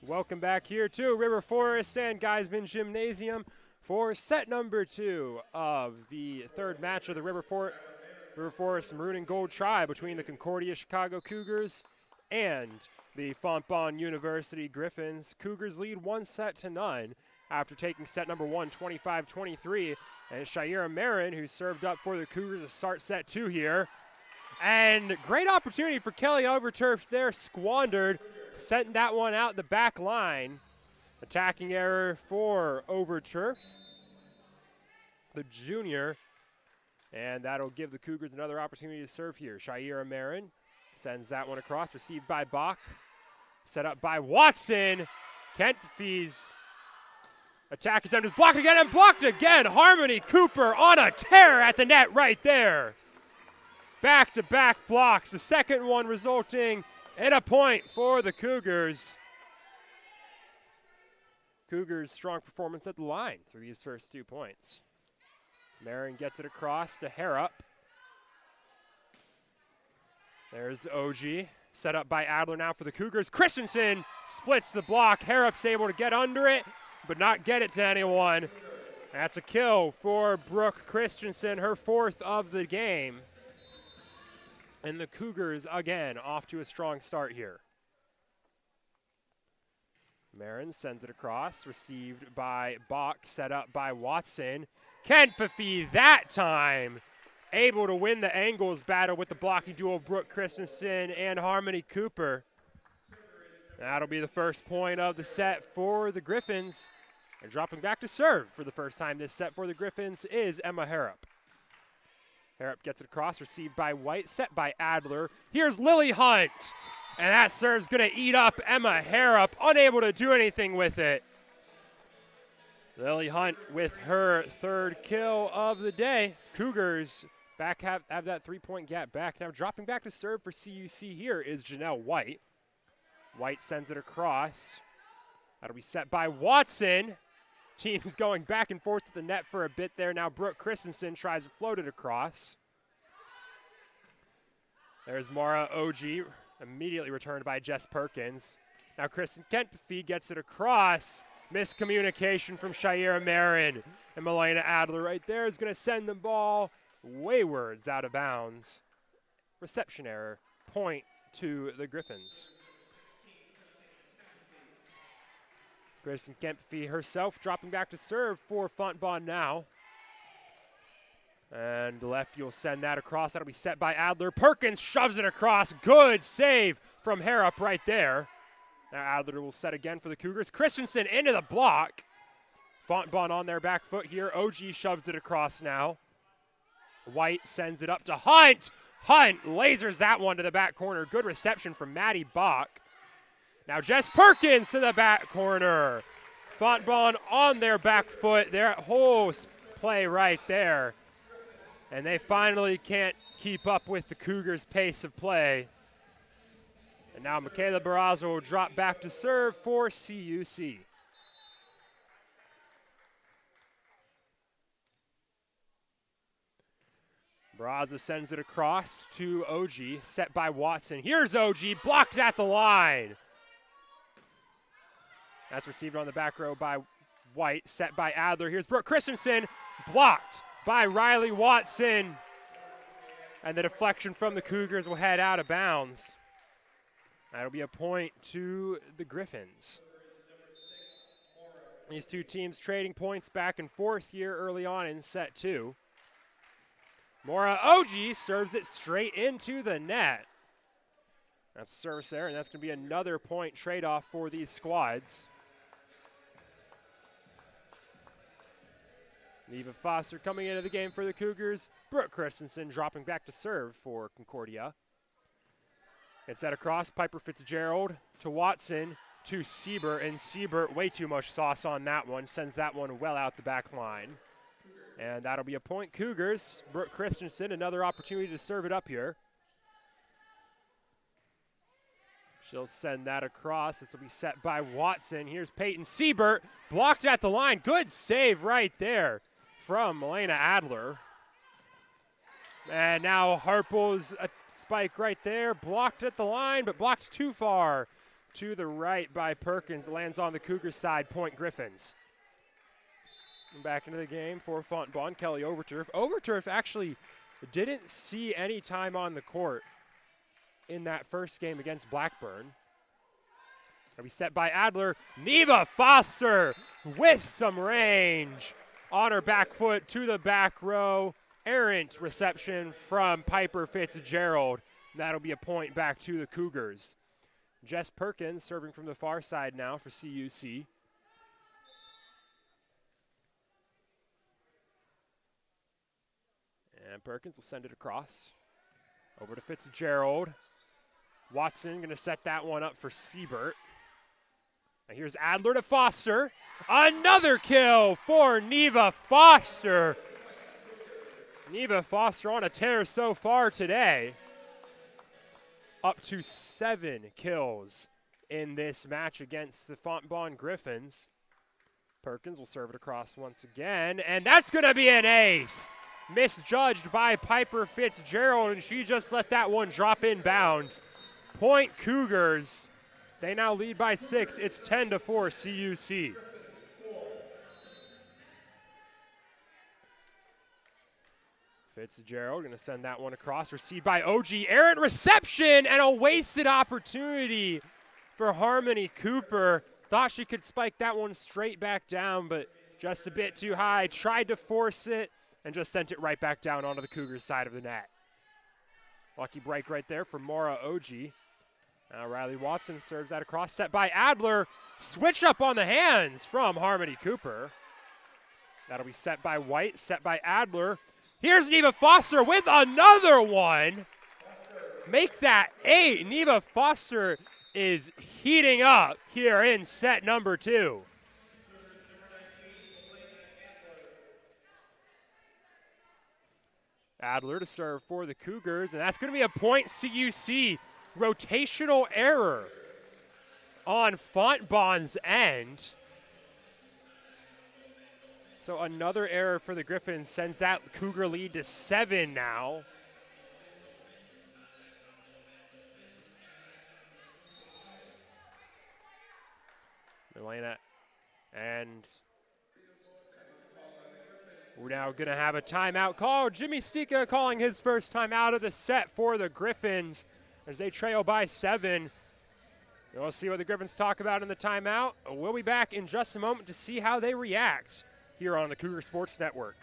Welcome back here to River Forest and Geisman Gymnasium for set number 2 of the third match of the River Forest Maroon and Gold Tri between the Concordia Chicago Cougars and the Fontbonne University Griffins. Cougars lead 1-0 after taking set number 1, 25-23. And Shaira Marin, who served up for the Cougars to start set 2 here. And great opportunity for Kelly Overturf there, squandered, setting that one out the back line. Attacking error for Overturf, the junior. And that'll give the Cougars another opportunity to serve here. Shaira Marin sends that one across, received by Bach. Set up by Watson. Kent Fees. Attack attempt is blocked again and blocked again. Harmony Cooper on a tear at the net right there. Back-to-back blocks. The second one resulting in a point for the Cougars. Cougars' strong performance at the line through these first 2 points. Marin gets it across to Harrop. There's OG. Set up by Adler now for the Cougars. Christensen splits the block. Harrop's able to get under it, but not get it to anyone. That's a kill for Brooke Christensen, her 4th of the game. And the Cougars, again, off to a strong start here. Marin sends it across, received by Bach, set up by Watson. Kent Pafee that time able to win the angles battle with the blocking duo of Brooke Christensen and Harmony Cooper. That'll be the first point of the set for the Griffins. And dropping back to serve for the first time this set for the Griffins is Emma Harrop. Harrop gets it across, received by White, set by Adler. Here's Lily Hunt. And that serve's going to eat up Emma Harrop, unable to do anything with it. Lily Hunt with her 3rd kill of the day. Cougars back have that 3-point gap back. Now dropping back to serve for CUC here is Janelle White. White sends it across. That'll be set by Watson. Teams going back and forth to the net for a bit there. Now Brooke Christensen tries to float it across. There's Mara OG, immediately returned by Jess Perkins. Now Kristen Kentfee gets it across. Miscommunication from Shaira Marin. And Melena Adler right there is going to send the ball waywards out of bounds. Reception error. Point to the Griffins. Kristen Kempfee herself dropping back to serve for Fontbonne now. And the lefty will send that across. That'll be set by Adler. Perkins shoves it across. Good save from Harrop right there. Now Adler will set again for the Cougars. Christensen into the block. Fontbonne on their back foot here. OG shoves it across now. White sends it up to Hunt. Hunt lasers that one to the back corner. Good reception from Maddie Bach. Now Jess Perkins to the back corner. Fontbonne on their back foot. Their whole play right there. And they finally can't keep up with the Cougars' pace of play. And now Michaela Barraza will drop back to serve for CUC. Barraza sends it across to OG, set by Watson. Here's OG, blocked at the line. That's received on the back row by White, set by Adler. Here's Brooke Christensen, blocked by Riley Watson. And the deflection from the Cougars will head out of bounds. That'll be a point to the Griffins. These two teams trading points back and forth here early on in set 2. Mora OG serves it straight into the net. That's service there, and that's going to be another point trade-off for these squads. Neva Foster coming into the game for the Cougars. Brooke Christensen dropping back to serve for Concordia. Gets that across. Piper Fitzgerald to Watson to Siebert, and Siebert, way too much sauce on that one. Sends that one well out the back line. And that'll be a point Cougars. Brooke Christensen, another opportunity to serve it up here. She'll send that across. This will be set by Watson. Here's Peyton Siebert, blocked at the line. Good save right there from Melena Adler. And now Harpel's a spike right there, blocked at the line, but blocked too far. to the right by Perkins. Lands on the Cougars side, point Griffins. And back into the game for Fontbonne, Kelly Overturf. Overturf actually didn't see any time on the court in that first game against Blackburn. Gonna be set by Adler. Neva Foster with some range on her back foot to the back row. Errant reception from Piper Fitzgerald. That'll be a point back to the Cougars. Jess Perkins serving from the far side now for CUC. And Perkins will send it across. Over to Fitzgerald. Watson going to set that one up for Siebert. And here's Adler to Foster. Another kill for Neva Foster. Neva Foster on a tear so far today. Up to 7 kills in this match against the Fontbonne Griffins. Perkins will serve it across once again, and that's going to be an ace. Misjudged by Piper Fitzgerald, and she just let that one drop in bounds. Point Cougars. They now lead by 6. It's 10-4 CUC. Fitzgerald going to send that one across, received by OG. Errant reception and a wasted opportunity for Harmony Cooper. Thought she could spike that one straight back down, but just a bit too high. Tried to force it and just sent it right back down onto the Cougars' side of the net. Lucky break right there for Mara OG. Now Riley Watson serves that across, set by Adler. Switch up on the hands from Harmony Cooper. That'll be set by White, set by Adler. Here's Neva Foster with another one. Make that 8. Neva Foster is heating up here in set number 2. Adler to serve for the Cougars, and that's going to be a point CUC. Rotational error on Fontbonne's end. So another error for the Griffins sends that Cougar lead to 7 now. Milena, and we're now going to have a timeout call. Jimmy Stika calling his first timeout of the set for the Griffins as they trail by 7. We'll see what the Griffins talk about in the timeout. We'll be back in just a moment to see how they react here on the Cougar Sports Network.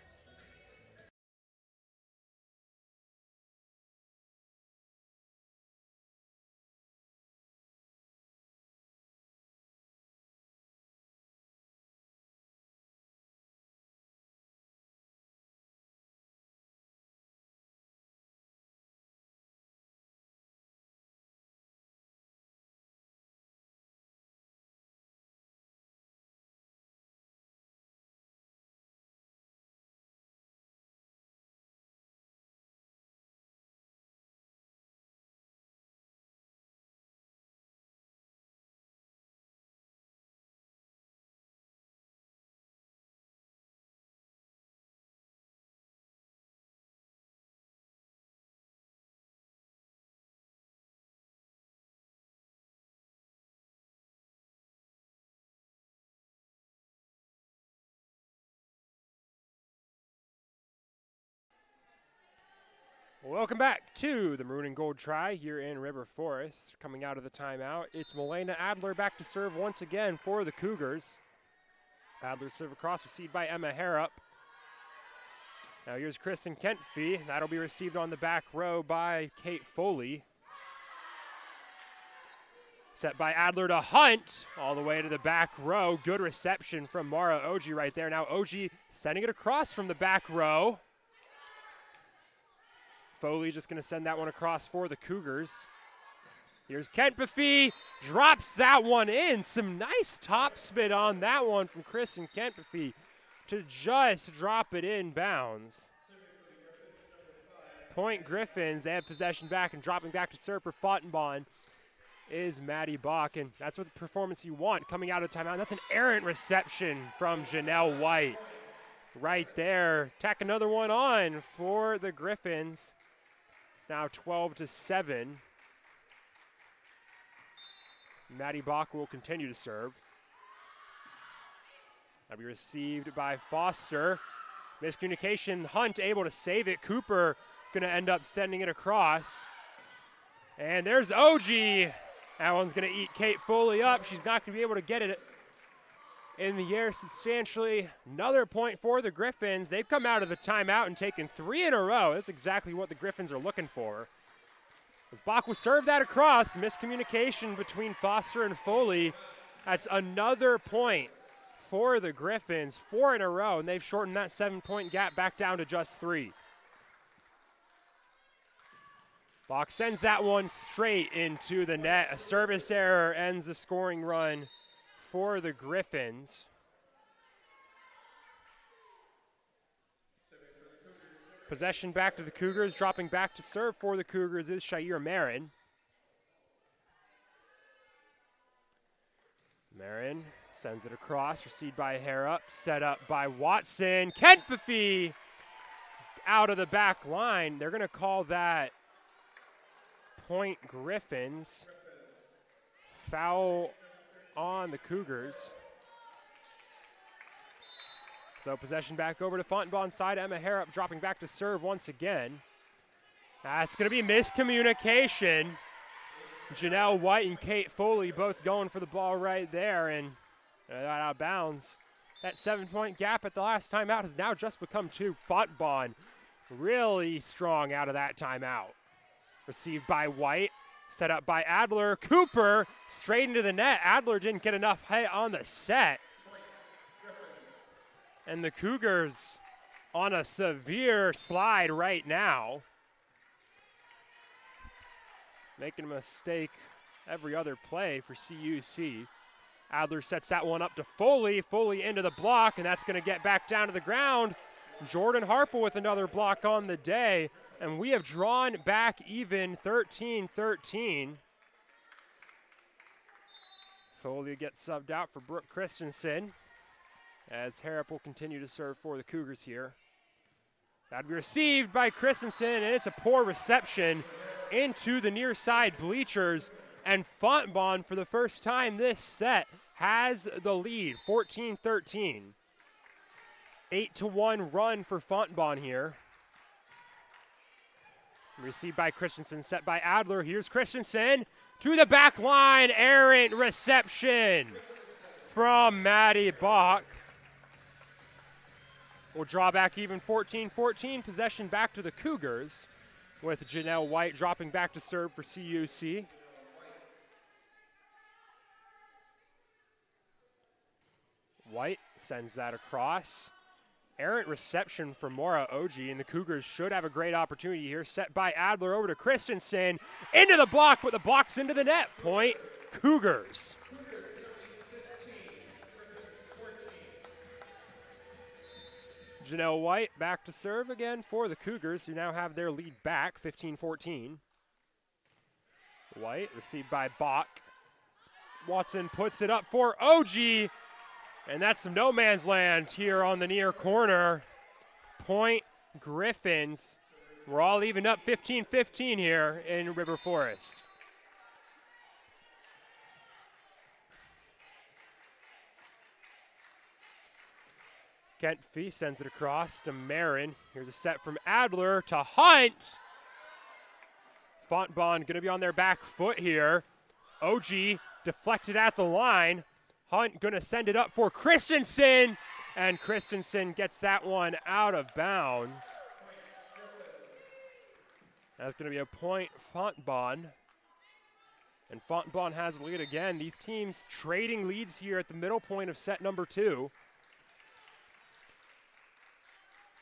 Welcome back to the Maroon and Gold Try here in River Forest. Coming out of the timeout, it's Milena Adler back to serve once again for the Cougars. Adler serve across, received by Emma Harrup. Now here's Kristen Kentfee. That'll be received on the back row by Kate Foley. Set by Adler to Hunt, all the way to the back row. Good reception from Mara OG right there. Now OG sending it across from the back row. Foley just going to send that one across for the Cougars. Here's Kentpefee, drops that one in. Some nice top spin on that one from Kristen Kentpefee to just drop it in bounds. Point Griffins, they have possession back, and dropping back to serve for Fontbonne is Maddie Bach, and that's what the performance you want coming out of timeout. That's an errant reception from Janelle White right there. Tack another one on for the Griffins. It's now 12-7. Maddie Bach will continue to serve. That'll be received by Foster. Miscommunication, Hunt able to save it. Cooper going to end up sending it across. And there's OG. That one's going to eat Kate Foley up. She's not going to be able to get it in the air substantially. Another point for the Griffins. They've come out of the timeout and taken 3 in a row. That's exactly what the Griffins are looking for. As Bach will serve that across, miscommunication between Foster and Foley. That's another point for the Griffins, 4 in a row, and they've shortened that 7-point gap back down to just 3. Bach sends that one straight into the net. A service error ends the scoring run for the Griffins. Possession back to the Cougars. Dropping back to serve for the Cougars is Shair Marin. Marin sends it across, received by Harrup, set up by Watson. Kent Buffy out of the back line. They're going to call that point Griffins. Foul on the Cougars. So possession back over to Fontbonne side. Emma Harrup dropping back to serve once again. That's going to be miscommunication. Janelle White and Kate Foley both going for the ball right there, and out of bounds. That 7-point gap at the last timeout has now just become 2. Fontbonne really strong out of that timeout. Received by White, set up by Adler. Cooper straight into the net. Adler didn't get enough height on the set. And the Cougars on a severe slide right now. Making a mistake every other play for CUC. Adler sets that one up to Foley. Foley into the block, and that's going to get back down to the ground. Jordan Harper with another block on the day. And we have drawn back even 13-13. Foley gets subbed out for Brooke Christensen, as Harrop will continue to serve for the Cougars here. That'll be received by Christensen, and it's a poor reception into the near side bleachers. And Fontbonne, for the first time this set, has the lead, 14-13. 8-1 run for Fontbonne here. Received by Christensen, set by Adler. Here's Christensen to the back line. Errant reception from Maddie Bach. We'll draw back even 14-14. Possession back to the Cougars, with Janelle White dropping back to serve for CUC. White sends that across. Errant reception from Maura OG, and the Cougars should have a great opportunity here. Set by Adler over to Christensen. Into the block, but the block's into the net. Point Cougars. Janelle White back to serve again for the Cougars, who now have their lead back, 15-14. White received by Bach. Watson puts it up for OG. And that's some no man's land here on the near corner. Point Griffins. We're all evened up 15-15 here in River Forest. Kent Fee sends it across to Marin. Here's a set from Adler to Hunt. Fontbonne going to be on their back foot here. OG deflected at the line. Hunt going to send it up for Christensen, and Christensen gets that one out of bounds. That's going to be a point Fontbonne. And Fontbonne has the lead again. These teams trading leads here at the middle point of set number 2.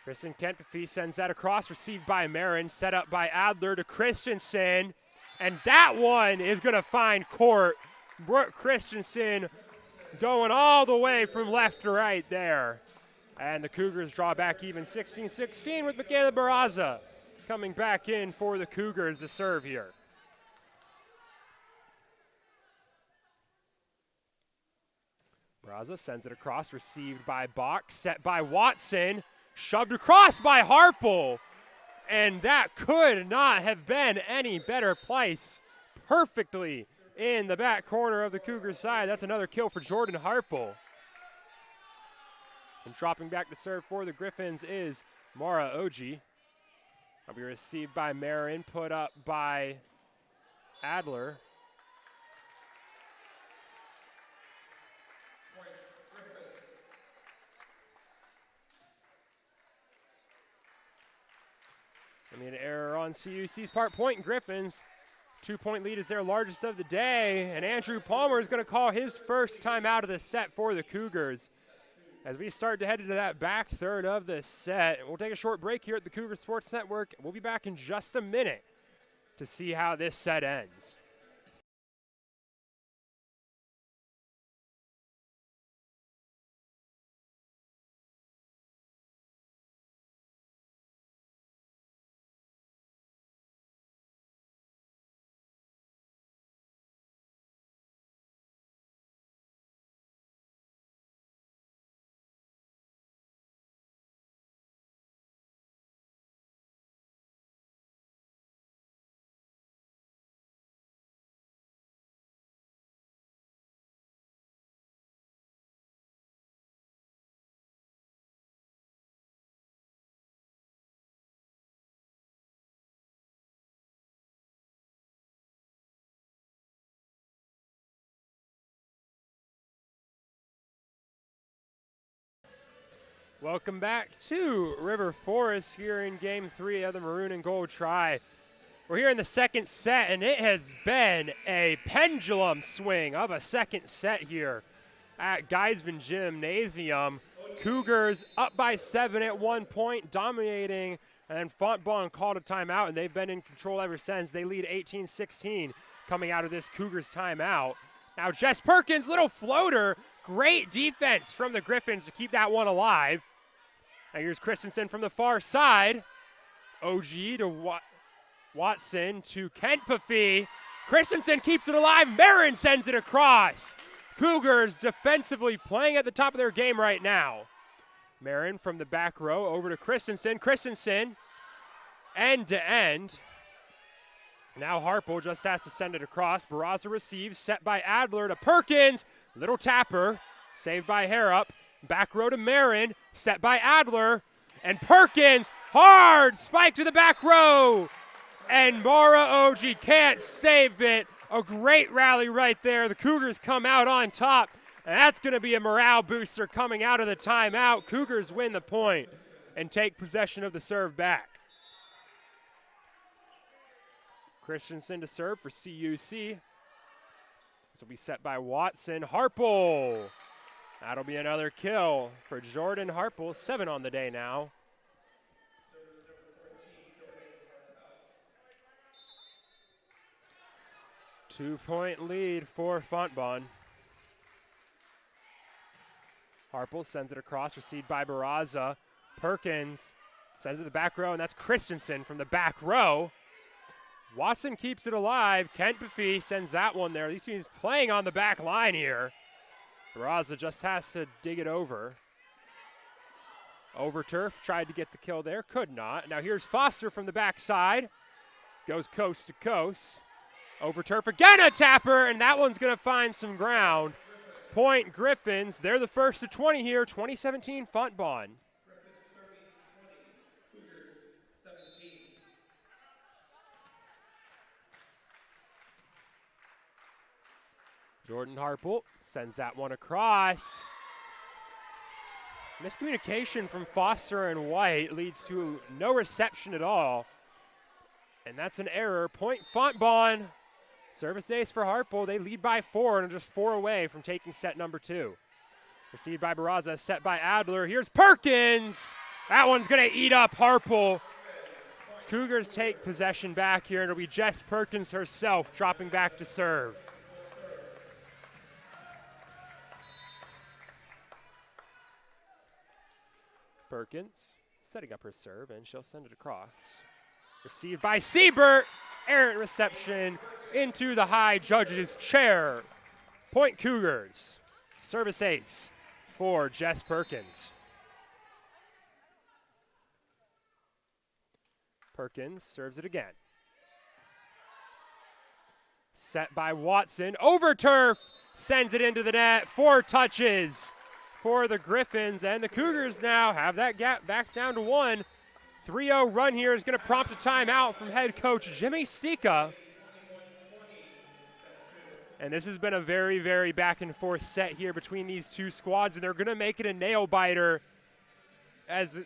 Kristen Kentpefee sends that across, received by Marin, set up by Adler to Christensen. And that one is going to find court. Brooke Christensen going all the way from left to right there. And the Cougars draw back even 16-16 with Michaela Barraza coming back in for the Cougars to serve here. Barraza sends it across, received by Bach, set by Watson, shoved across by Harple. And that could not have been any better place. Perfectly in the back corner of the Cougars side. That's another kill for Jordan Harple. And dropping back to serve for the Griffins is Mara Oji. Will be received by Marin, put up by Adler. An error on CUC's part. Point Griffins. 2-point lead is their largest of the day. And Andrew Palmer is going to call his first time out of the set for the Cougars. As we start to head into that back third of the set, we'll take a short break here at the Cougar Sports Network. We'll be back in just a minute to see how this set ends. Welcome back to River Forest here in Game 3 of the Maroon and Gold Try. We're here in the second set, and it has been a pendulum swing of a second set here at Geisman Gymnasium. Cougars up by 7 at one point, dominating, and then Fontbonne called a timeout, and they've been in control ever since. They lead 18-16 coming out of this Cougars timeout. Now Jess Perkins, little floater. Great defense from the Griffins to keep that one alive. Now here's Christensen from the far side. OG to Watson to Kentpafee. Christensen keeps it alive. Marin sends it across. Cougars defensively playing at the top of their game right now. Marin from the back row over to Christensen. Christensen end to end. Now Harple just has to send it across. Barraza receives, set by Adler to Perkins. Little tapper, saved by Harrup. Back row to Marin, set by Adler. And Perkins, hard spike to the back row. And Mara Oji can't save it. A great rally right there. The Cougars come out on top. And that's going to be a morale booster coming out of the timeout. Cougars win the point and take possession of the serve back. Christensen to serve for CUC. This will be set by Watson. Harple. That'll be another kill for Jordan Harple. 7 on the day now. Two-point lead for Fontbonne. Harple sends it across, received by Barraza. Perkins sends it to the back row, and that's Christensen from the back row. Watson keeps it alive. Kentpafee sends that one there. These teams playing on the back line here. Barraza just has to dig it over. Overturf tried to get the kill there, could not. Now here's Foster from the backside. Goes coast to coast. Overturf again, a tapper, and that one's going to find some ground. Point Griffins. They're the first to 20 here. 2017 Fontbonne. Jordan Harple sends that one across. Miscommunication from Foster and White leads to no reception at all. And that's an error. Point Fontbonne. Service ace for Harple. They lead by 4 and are just 4 away from taking set number 2. Received by Barraza, set by Adler. Here's Perkins. That one's going to eat up Harple. Cougars take possession back here, and it'll be Jess Perkins herself dropping back to serve. Perkins setting up her serve, and she'll send it across. Received by Siebert. Errant reception into the high judge's chair. Point Cougars. Service ace for Jess Perkins. Perkins serves it again. Set by Watson. Over turf. Sends it into the net. 4 touches for the Griffins. And the Cougars now have that gap back down to 1. 3-0 run here is going to prompt a timeout from head coach Jimmy Stika. And this has been a very, very back and forth set here between these two squads, and they're going to make it a nail biter as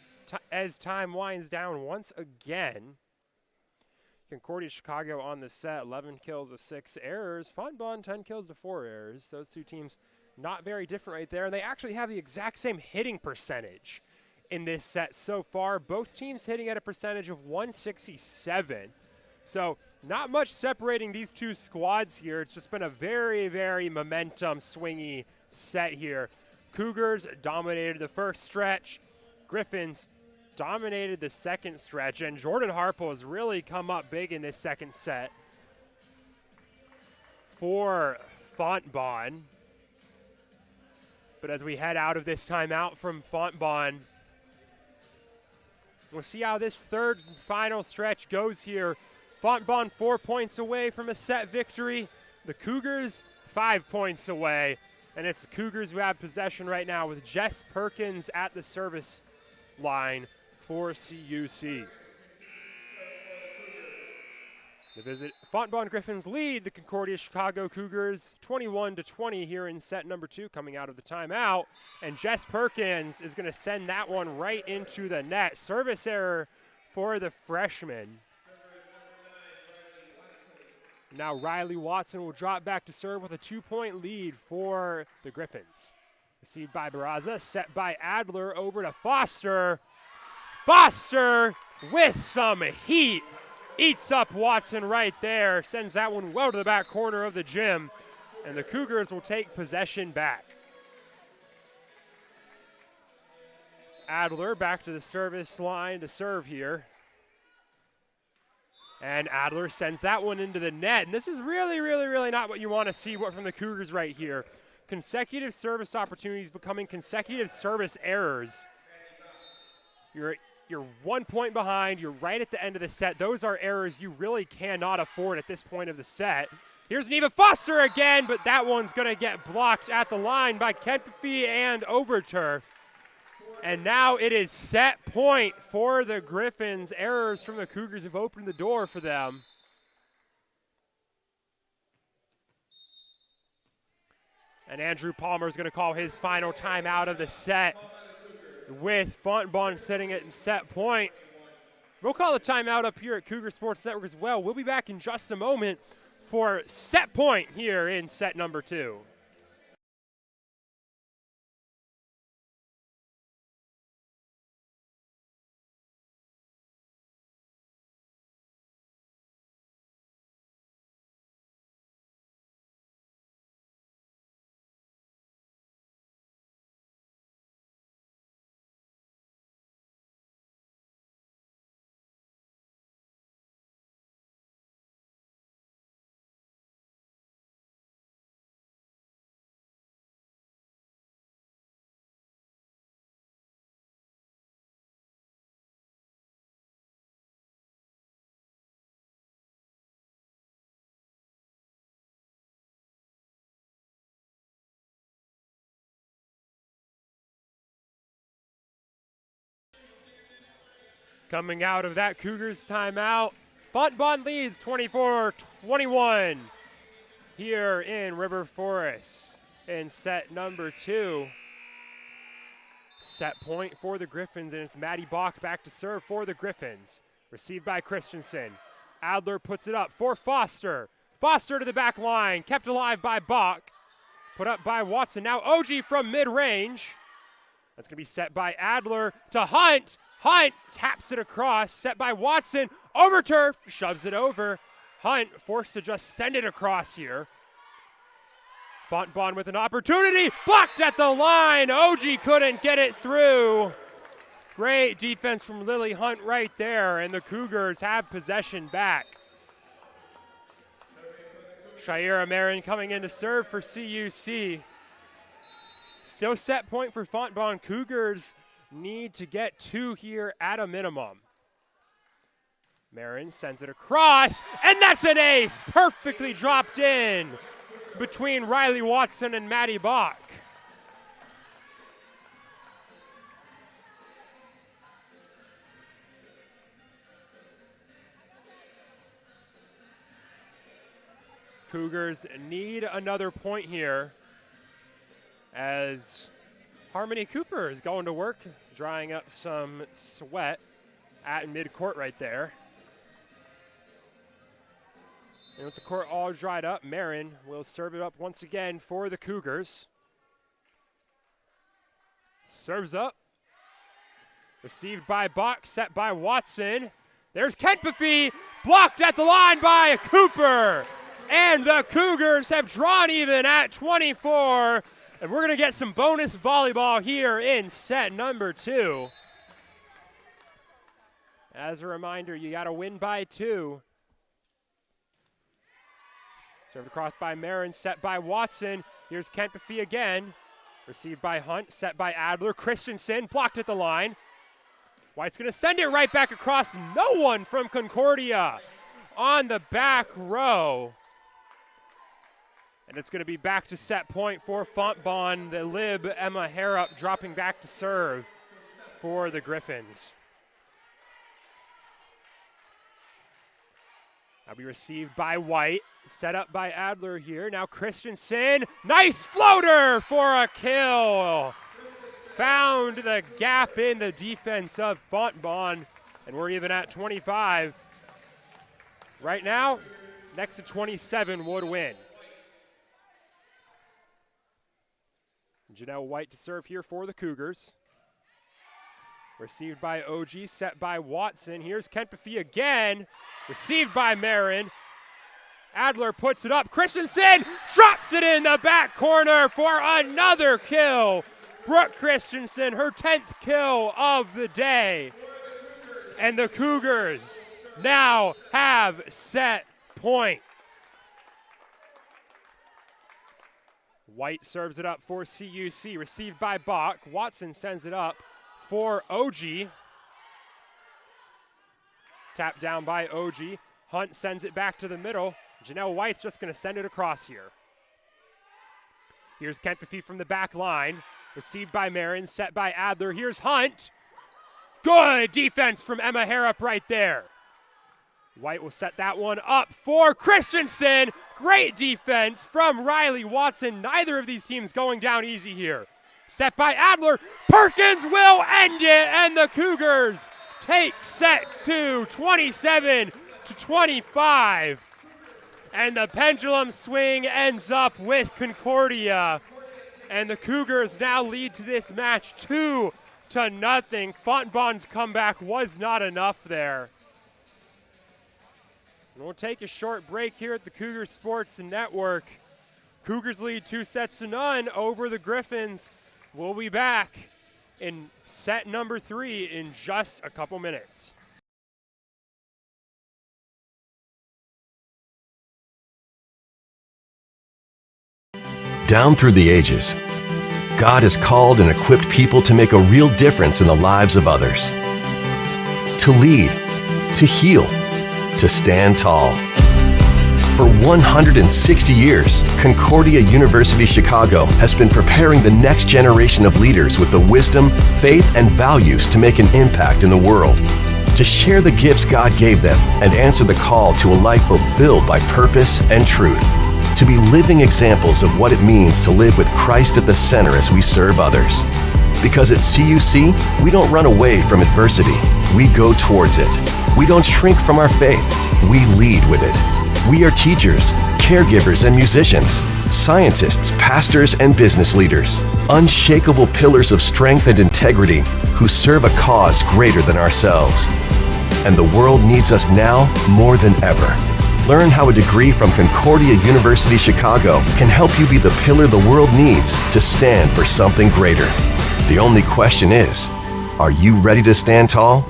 time winds down once again. Concordia Chicago on the set, 11 kills to 6 errors. Fontbonne, 10 kills to 4 errors. Those two teams not very different right there. And they actually have the exact same hitting percentage in this set so far. Both teams hitting at a percentage of 167. So not much separating these two squads here. It's just been a very, very momentum swingy set here. Cougars dominated the first stretch. Griffins dominated the second stretch, and Jordan Harpo has really come up big in this second set for Fontbonne. But as we head out of this timeout from Fontbonne, we'll see how this third and final stretch goes here. Fontbonne 4 points away from a set victory. The Cougars 5 points away. And it's the Cougars who have possession right now with Jess Perkins at the service line for CUC. The visit, Fontbonne Griffins lead the Concordia Chicago Cougars 21-20 here in set number 2 coming out of the timeout. And Jess Perkins is going to send that one right into the net. Service error for the freshman. Now Riley Watson will drop back to serve with a 2-point lead for the Griffins. Received by Barraza, set by Adler over to Foster. Foster with some heat. Eats up Watson right there. Sends that one well to the back corner of the gym. And the Cougars will take possession back. Adler back to the service line to serve here. And Adler sends that one into the net. And this is really, really, really not what you want to see from the Cougars right here. Consecutive service opportunities becoming consecutive service errors. You're 1 point behind. You're right at the end of the set. Those are errors you really cannot afford at this point of the set. Here's Neva Foster again, but that one's going to get blocked at the line by Kempfe and Overturf. And now it is set point for the Griffins. Errors from the Cougars have opened the door for them. And Andrew Palmer is going to call his final timeout of the set with Fontbonne sitting at set point. We'll call a timeout up here at Cougar Sports Network as well. We'll be back in just a moment for set point here in set number 2. Coming out of that Cougars timeout, Fontbonne leads 24-21 here in River Forest in set number 2. Set point for the Griffins, and it's Maddie Bach back to serve for the Griffins. Received by Christensen. Adler puts it up for Foster. Foster to the back line, kept alive by Bach. Put up by Watson. Now OG from mid-range. That's going to be set by Adler to Hunt. Hunt taps it across, set by Watson. Overturf, shoves it over. Hunt forced to just send it across here. Fontbonne with an opportunity, blocked at the line. OG couldn't get it through. Great defense from Lily Hunt right there, and the Cougars have possession back. Shaira Marin coming in to serve for CUC. Still set point for Fontbonne. Cougars need to get 2 here at a minimum. Marin sends it across, and that's an ace! Perfectly dropped in between Riley Watson and Maddie Bach. Cougars need another point here as Harmony Cooper is going to work, drying up some sweat at midcourt right there. And with the court all dried up, Marin will serve it up once again for the Cougars. Serves up. Received by Bach, set by Watson. There's Kentpefee, blocked at the line by Cooper. And the Cougars have drawn even at 24. And we're going to get some bonus volleyball here in set number 2. As a reminder, you got to win by 2. Served across by Marin, set by Watson. Here's Kentpefee again. Received by Hunt, set by Adler. Christensen blocked at the line. White's going to send it right back across. No one from Concordia on the back row. And it's going to be back to set point for Fontbonne. The lib, Emma Harrop, dropping back to serve for the Griffins. That'll be received by White. Set up by Adler here. Now Christensen. Nice floater for a kill. Found the gap in the defense of Fontbonne. And we're even at 25. Right now, next to 27 would win. Janelle White to serve here for the Cougars. Received by OG, set by Watson. Here's Kentpefee again. Received by Marin. Adler puts it up. Christensen drops it in the back corner for another kill. Brooke Christensen, her 10th kill of the day. And the Cougars now have set point. White serves it up for CUC. Received by Bach. Watson sends it up for OG. Tapped down by OG. Hunt sends it back to the middle. Janelle White's just going to send it across here. Here's Kentpefee from the back line. Received by Marin, set by Adler. Here's Hunt. Good defense from Emma Harrop right there. White will set that one up for Christensen. Great defense from Riley Watson. Neither of these teams going down easy here. Set by Adler. Perkins will end it, and the Cougars take set 2, 27-25. And the pendulum swing ends up with Concordia. And the Cougars now lead to this match 2-0. Fontbonne's comeback was not enough there. And we'll take a short break here at the Cougar Sports Network. Cougars lead 2-0 over the Griffins. We'll be back in set number 3 in just a couple minutes. Down through the ages, God has called and equipped people to make a real difference in the lives of others. To lead, to heal, to stand tall. For 160 years, Concordia University Chicago has been preparing the next generation of leaders with the wisdom, faith, and values to make an impact in the world, to share the gifts God gave them and answer the call to a life fulfilled by purpose and truth, to be living examples of what it means to live with Christ at the center as we serve others. Because at CUC, we don't run away from adversity, we go towards it. We don't shrink from our faith, we lead with it. We are teachers, caregivers, and musicians, scientists, pastors, and business leaders, unshakable pillars of strength and integrity who serve a cause greater than ourselves. And the world needs us now more than ever. Learn how a degree from Concordia University Chicago can help you be the pillar the world needs to stand for something greater. The only question is, are you ready to stand tall?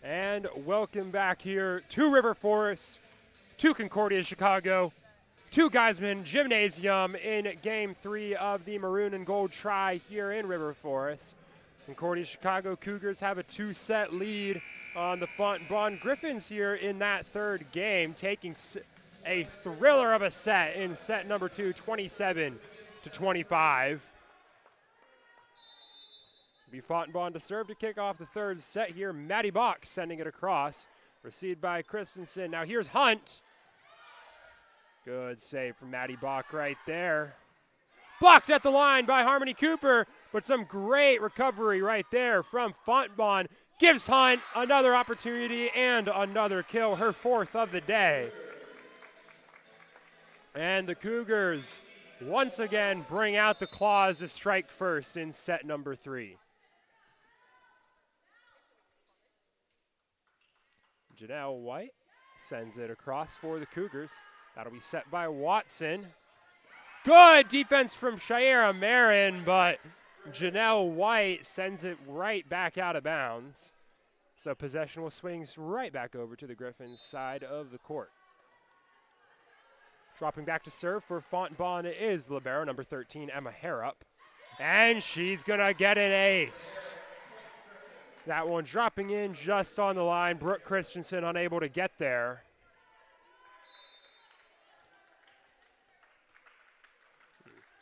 And welcome back here to River Forest, to Concordia, Chicago, to Geisman Gymnasium in Game 3 of the Maroon and Gold Tri here in River Forest. Concordia Chicago Cougars have a 2-set lead on the Fontbonne Griffins here in that third game, taking a thriller of a set in set number 2, 27-25. Be Fontbonne to serve to kick off the third set here. Maddie Bach sending it across. Received by Christensen. Now here's Hunt. Good save from Maddie Bach right there. Blocked at the line by Harmony Cooper, but some great recovery right there from Fontbonne. Gives Hunt another opportunity and another kill, her 4th of the day. And the Cougars once again bring out the claws to strike first in set number 3. Janelle White sends it across for the Cougars. That'll be set by Watson. Good defense from Shira Marin, but Janelle White sends it right back out of bounds. So possession will swing right back over to the Griffins' side of the court. Dropping back to serve for Fontbonne is libero number 13, Emma Harrup. And she's going to get an ace. That one dropping in just on the line. Brooke Christensen unable to get there.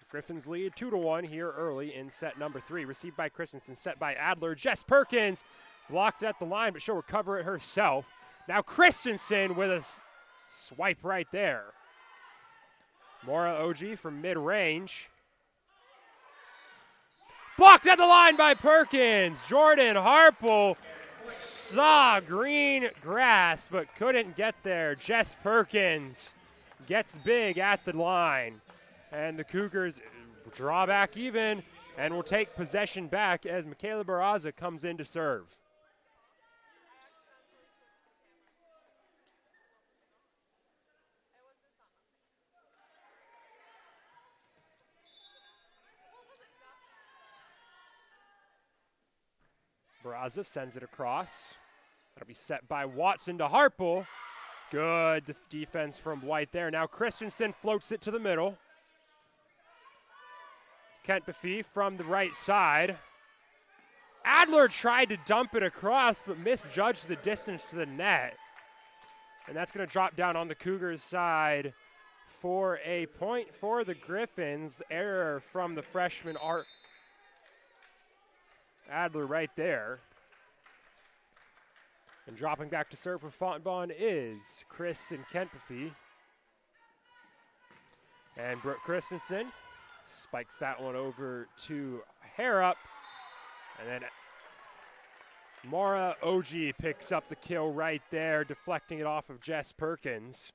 Griffins lead 2-1 here early in set number 3. Received by Christensen, set by Adler. Jess Perkins blocked at the line, but she'll recover it herself. Now Christensen with a swipe right there. Mora OG from mid-range. Blocked at the line by Perkins. Jordan Harple saw green grass but couldn't get there. Jess Perkins gets big at the line. And the Cougars draw back even and will take possession back as Michaela Barraza comes in to serve. Barraza sends it across. That'll be set by Watson to Harple. Good defense from White there. Now Christensen floats it to the middle. Kent Buffy from the right side. Adler tried to dump it across, but misjudged the distance to the net. And that's going to drop down on the Cougars' side for a point for the Griffins. Error from the freshman Art Adler right there. And dropping back to serve for Fontbonne is Chris and Kent Buffy. And Brooke Christensen spikes that one over to Harrup. And then Mara OG picks up the kill right there, deflecting it off of Jess Perkins.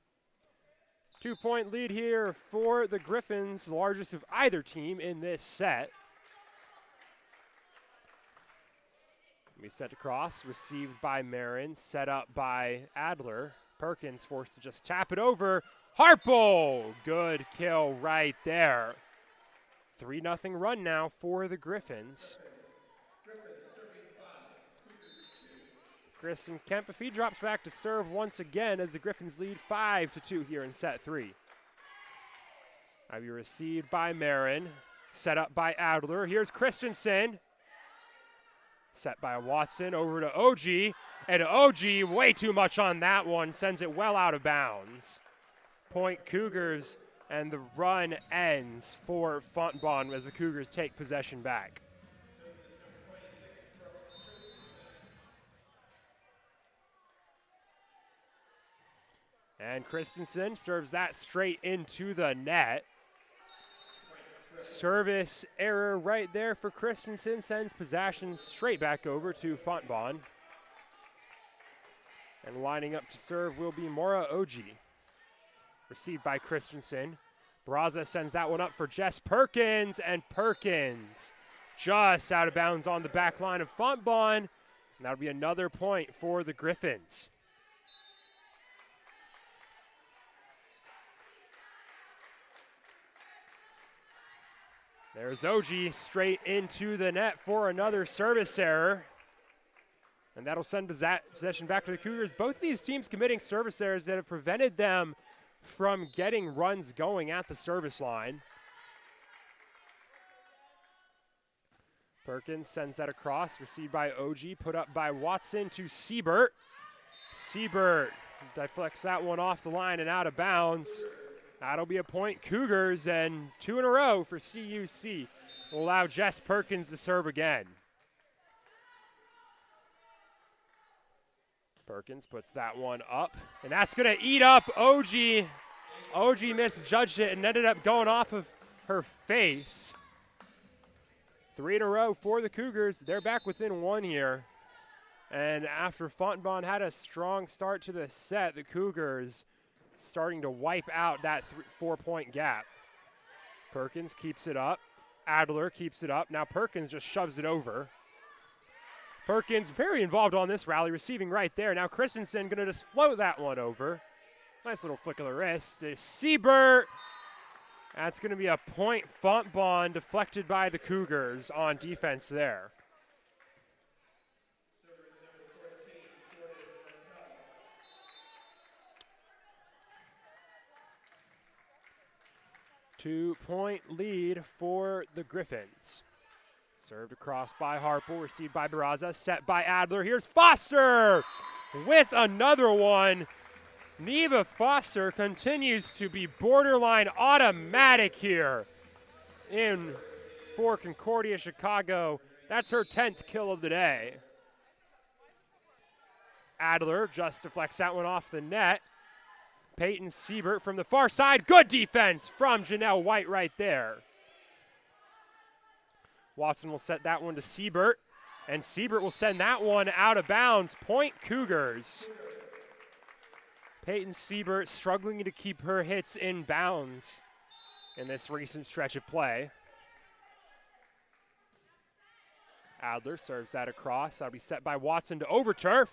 2-point lead here for the Griffins, largest of either team in this set. We sent across, received by Marin, set up by Adler. Perkins forced to just tap it over. Harple, good kill right there. 3-0 run now for the Griffins. Chris and Kemp, if he drops back to serve once again as the Griffins lead 5-2 here in set 3. Now be received by Marin, set up by Adler. Here's Christensen. Set by Watson over to OG, and OG way too much on that one, sends it well out of bounds. Point Cougars, and the run ends for Fontbonne as the Cougars take possession back. And Christensen serves that straight into the net. Service error right there for Christensen, sends possession straight back over to Fontbonne. And lining up to serve will be Mora OG. Received by Christensen. Barraza sends that one up for Jess Perkins, and Perkins just out of bounds on the back line of Fontbonne. And that'll be another point for the Griffins. There's OG straight into the net for another service error. And that'll send possession back to the Cougars. Both these teams committing service errors that have prevented them from getting runs going at the service line. Perkins sends that across, received by OG, put up by Watson to Siebert. Siebert deflects that one off the line and out of bounds. That'll be a point Cougars, and 2 in a row for CUC will allow Jess Perkins to serve again. Perkins puts that one up, and that's going to eat up OG. OG misjudged it and ended up going off of her face. 3 in a row for the Cougars. They're back within 1 here. And after Fontbonne had a strong start to the set, the Cougars starting to wipe out that 4-point gap. Perkins keeps it up. Adler keeps it up. Now Perkins just shoves it over. Perkins very involved on this rally, receiving right there. Now Christensen going to just float that one over. Nice little flick of the wrist. There's Siebert. That's going to be a point. Fontbonne deflected by the Cougars on defense there. Two-point lead for the Griffins. Served across by Harple, received by Barraza, set by Adler. Here's Foster with another one. Neva Foster continues to be borderline automatic here for Concordia Chicago. That's her 10th kill of the day. Adler just deflects that one off the net. Peyton Siebert from the far side. Good defense from Janelle White right there. Watson will set that one to Siebert, and Siebert will send that one out of bounds. Point Cougars. Peyton Siebert struggling to keep her hits in bounds in this recent stretch of play. Adler serves that across. That'll be set by Watson to Overturf.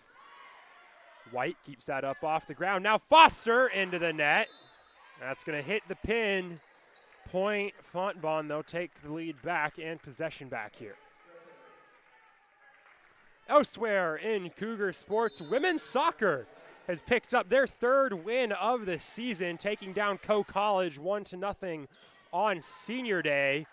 White keeps that up off the ground. Now Foster into the net. That's going to hit the pin. Point Fontbonne, they'll take the lead back and possession back here. Elsewhere in Cougar sports, women's soccer has picked up their 3rd win of the season, taking down Co-College 1-0 on Senior Day.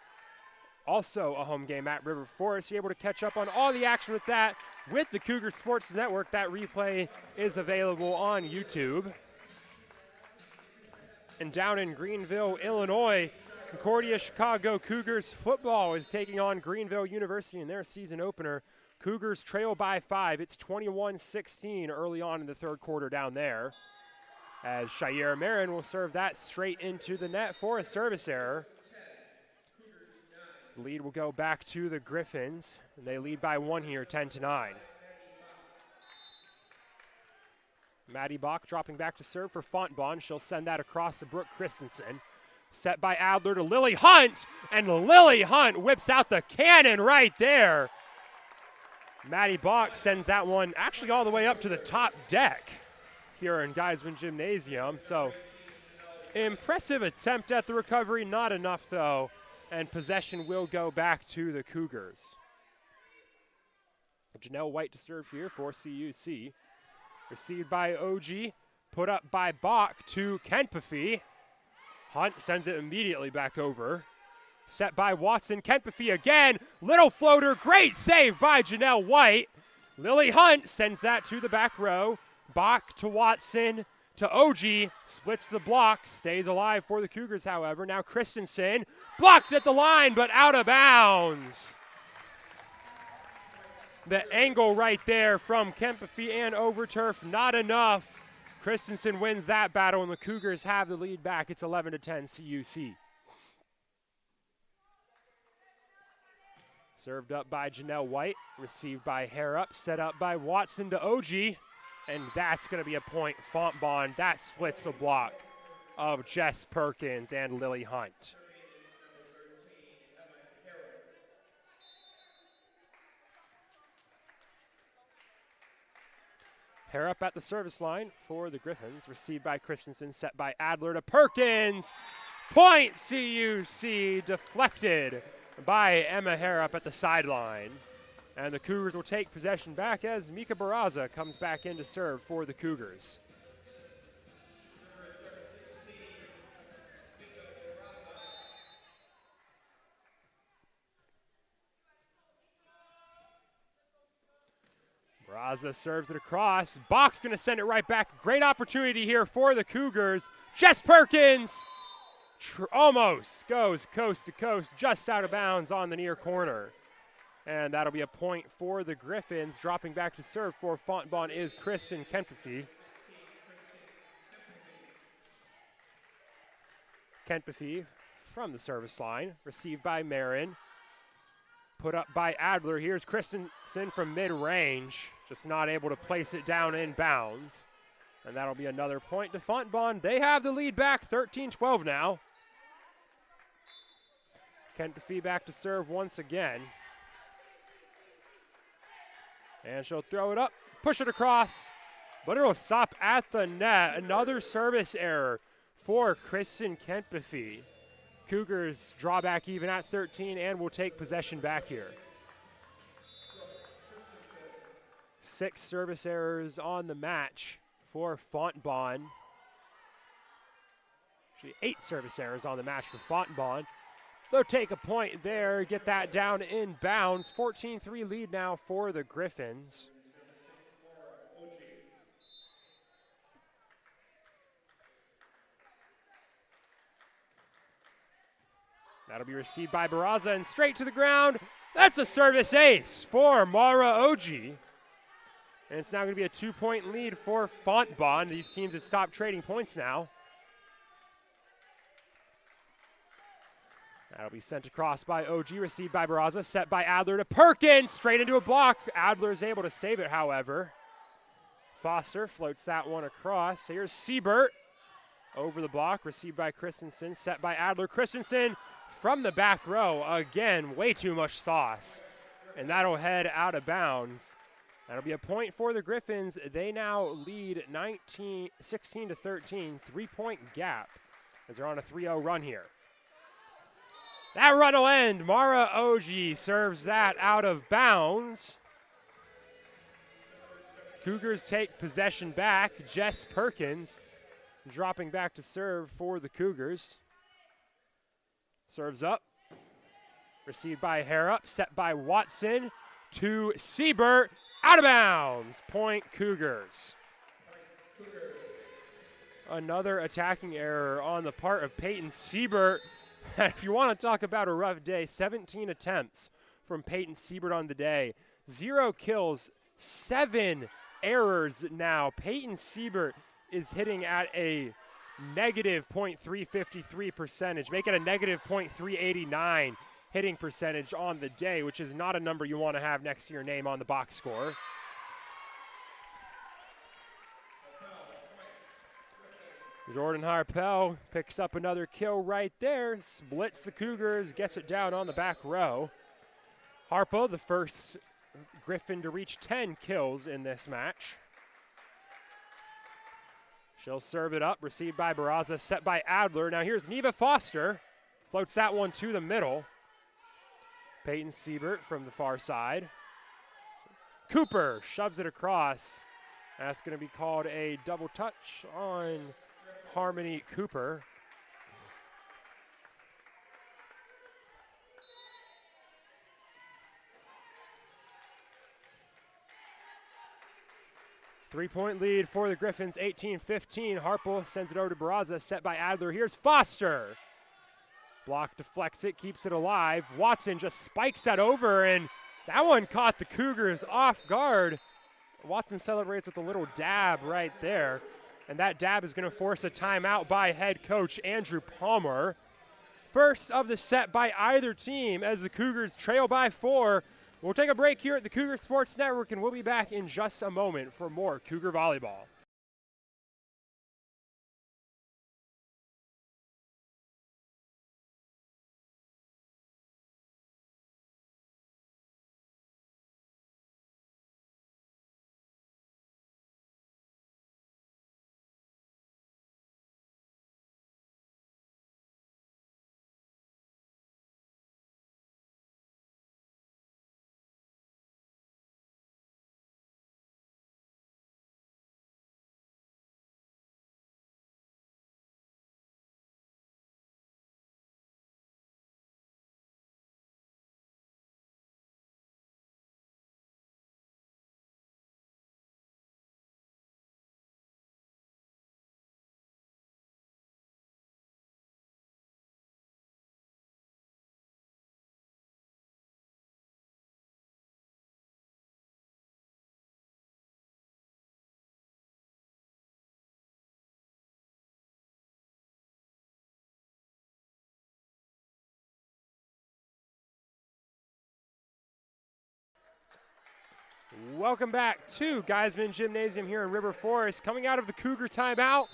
Also a home game at River Forest. You're able to catch up on all the action with that with the Cougar Sports Network. That replay is available on YouTube. And down in Greenville, Illinois, Concordia Chicago Cougars football is taking on Greenville University in their season opener. Cougars trail by 5. It's 21-16 early on in the 3rd quarter down there, as Shire Marin will serve that straight into the net for a service error. The lead will go back to the Griffins, and they lead by 1 here, 10-9. Maddie Bach dropping back to serve for Fontbonne. She'll send that across to Brooke Christensen. Set by Adler to Lily Hunt, and Lily Hunt whips out the cannon right there. Maddie Bach sends that one actually all the way up to the top deck here in Geisman Gymnasium. So impressive attempt at the recovery, not enough though, and possession will go back to the Cougars. Janelle White to serve here for CUC. Received by OG, put up by Bach to Kenpafee. Hunt sends it immediately back over. Set by Watson. Kenpafee again. Little floater. Great save by Janelle White. Lily Hunt sends that to the back row. Bach to Watson to OG. Splits the block. Stays alive for the Cougars, however. Now Christensen. Blocked at the line, but out of bounds. The angle right there from Kenpafee and Overturf, not enough. Christensen wins that battle, and the Cougars have the lead back. It's 11-10 CUC. Served up by Janelle White, received by Harrup, set up by Watson to OG, and that's going to be a point. Fontbonne, that splits the block of Jess Perkins and Lily Hunt. Harrup at the service line for the Griffins, received by Christensen, set by Adler to Perkins. Point CUC, deflected by Emma Harrup at the sideline. And the Cougars will take possession back as Mika Barraza comes back in to serve for the Cougars. Barraza serves it across. Bach's going to send it right back. Great opportunity here for the Cougars. Jess Perkins almost goes coast to coast, just out of bounds on the near corner. And that'll be a point for the Griffins. Dropping back to serve for Fontbonne is Kristen Kempefy. Kempefy from the service line, received by Marin. Put up by Adler. Here's Christensen from mid-range, just not able to place it down in bounds. And that'll be another point to Fontbonne. They have the lead back, 13-12 now. Kempefy back to serve once again. And she'll throw it up, push it across, but it'll stop at the net. Another service error for Kristen Kempefy. Cougars draw back even at 13 and will take possession back here. 6 service errors on the match for Fontbonne. Actually, 8 service errors on the match for Fontbonne. They'll take a point there, get that down in bounds. 14-3 lead now for the Griffins. That'll be received by Barraza and straight to the ground. That's a service ace for Mara Oji. And it's now going to be a 2-point lead for Fontbonne. These teams have stopped trading points now. That'll be sent across by OG, received by Barraza, set by Adler to Perkins, straight into a block. Adler is able to save it, however. Foster floats that one across. Here's Siebert over the block, received by Christensen, set by Adler. Christensen from the back row. Again, way too much sauce. And that'll head out of bounds. That'll be a point for the Griffins. They now lead 16-13, 3-point gap as they're on a 3-0 run here. That run will end. Mara Oji serves that out of bounds. Cougars take possession back. Jess Perkins dropping back to serve for the Cougars. Serves up. Received by Harrup. Set by Watson to Siebert. Out of bounds. Point Cougars. Another attacking error on the part of Peyton Siebert. If you want to talk about a rough day, 17 attempts from Peyton Siebert on the day. 0 kills, 7 errors now. Peyton Siebert is hitting at a negative .353 percentage, making a negative .389 hitting percentage on the day, which is not a number you want to have next to your name on the box score. Jordan Harpel picks up another kill right there, splits the Cougars, gets it down on the back row. Harpel, the first Griffin to reach 10 kills in this match. She'll serve it up, received by Barraza, set by Adler. Now here's Neva Foster, floats that one to the middle. Peyton Siebert from the far side. Cooper shoves it across. That's going to be called a double touch on Harmony Cooper. Three-point lead for the Griffins, 18-15. Harpel sends it over to Barraza, set by Adler. Here's Foster. Block deflects it, keeps it alive. Watson just spikes that over, and that one caught the Cougars off guard. Watson celebrates with a little dab right there. And that dab is going to force a timeout by head coach Andrew Palmer. First of the set by either team as the Cougars trail by 4. We'll take a break here at the Cougar Sports Network, and we'll be back in just a moment for more Cougar Volleyball. Welcome back to Geisman Gymnasium here in River Forest. Coming out of the Cougar timeout,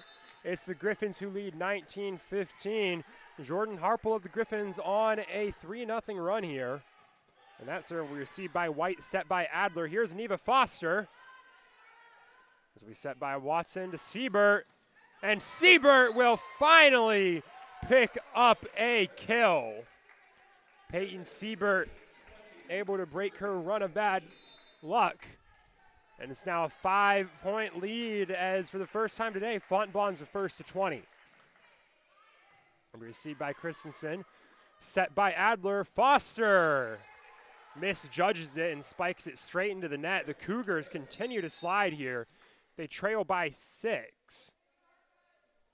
it's the Griffins who lead 19-15. Jordan Harple of the Griffins on a 3-0 run here. And that serve we received by White, set by Adler. Here's Neva Foster. As we set by Watson to Siebert. And Siebert will finally pick up a kill. Peyton Siebert able to break her run of bad luck. And it's now a 5-point lead as for the first time today, Fontbonne's the first to 20. Received by Christensen, set by Adler. Foster misjudges it and spikes it straight into the net. The Cougars continue to slide here. They trail by 6,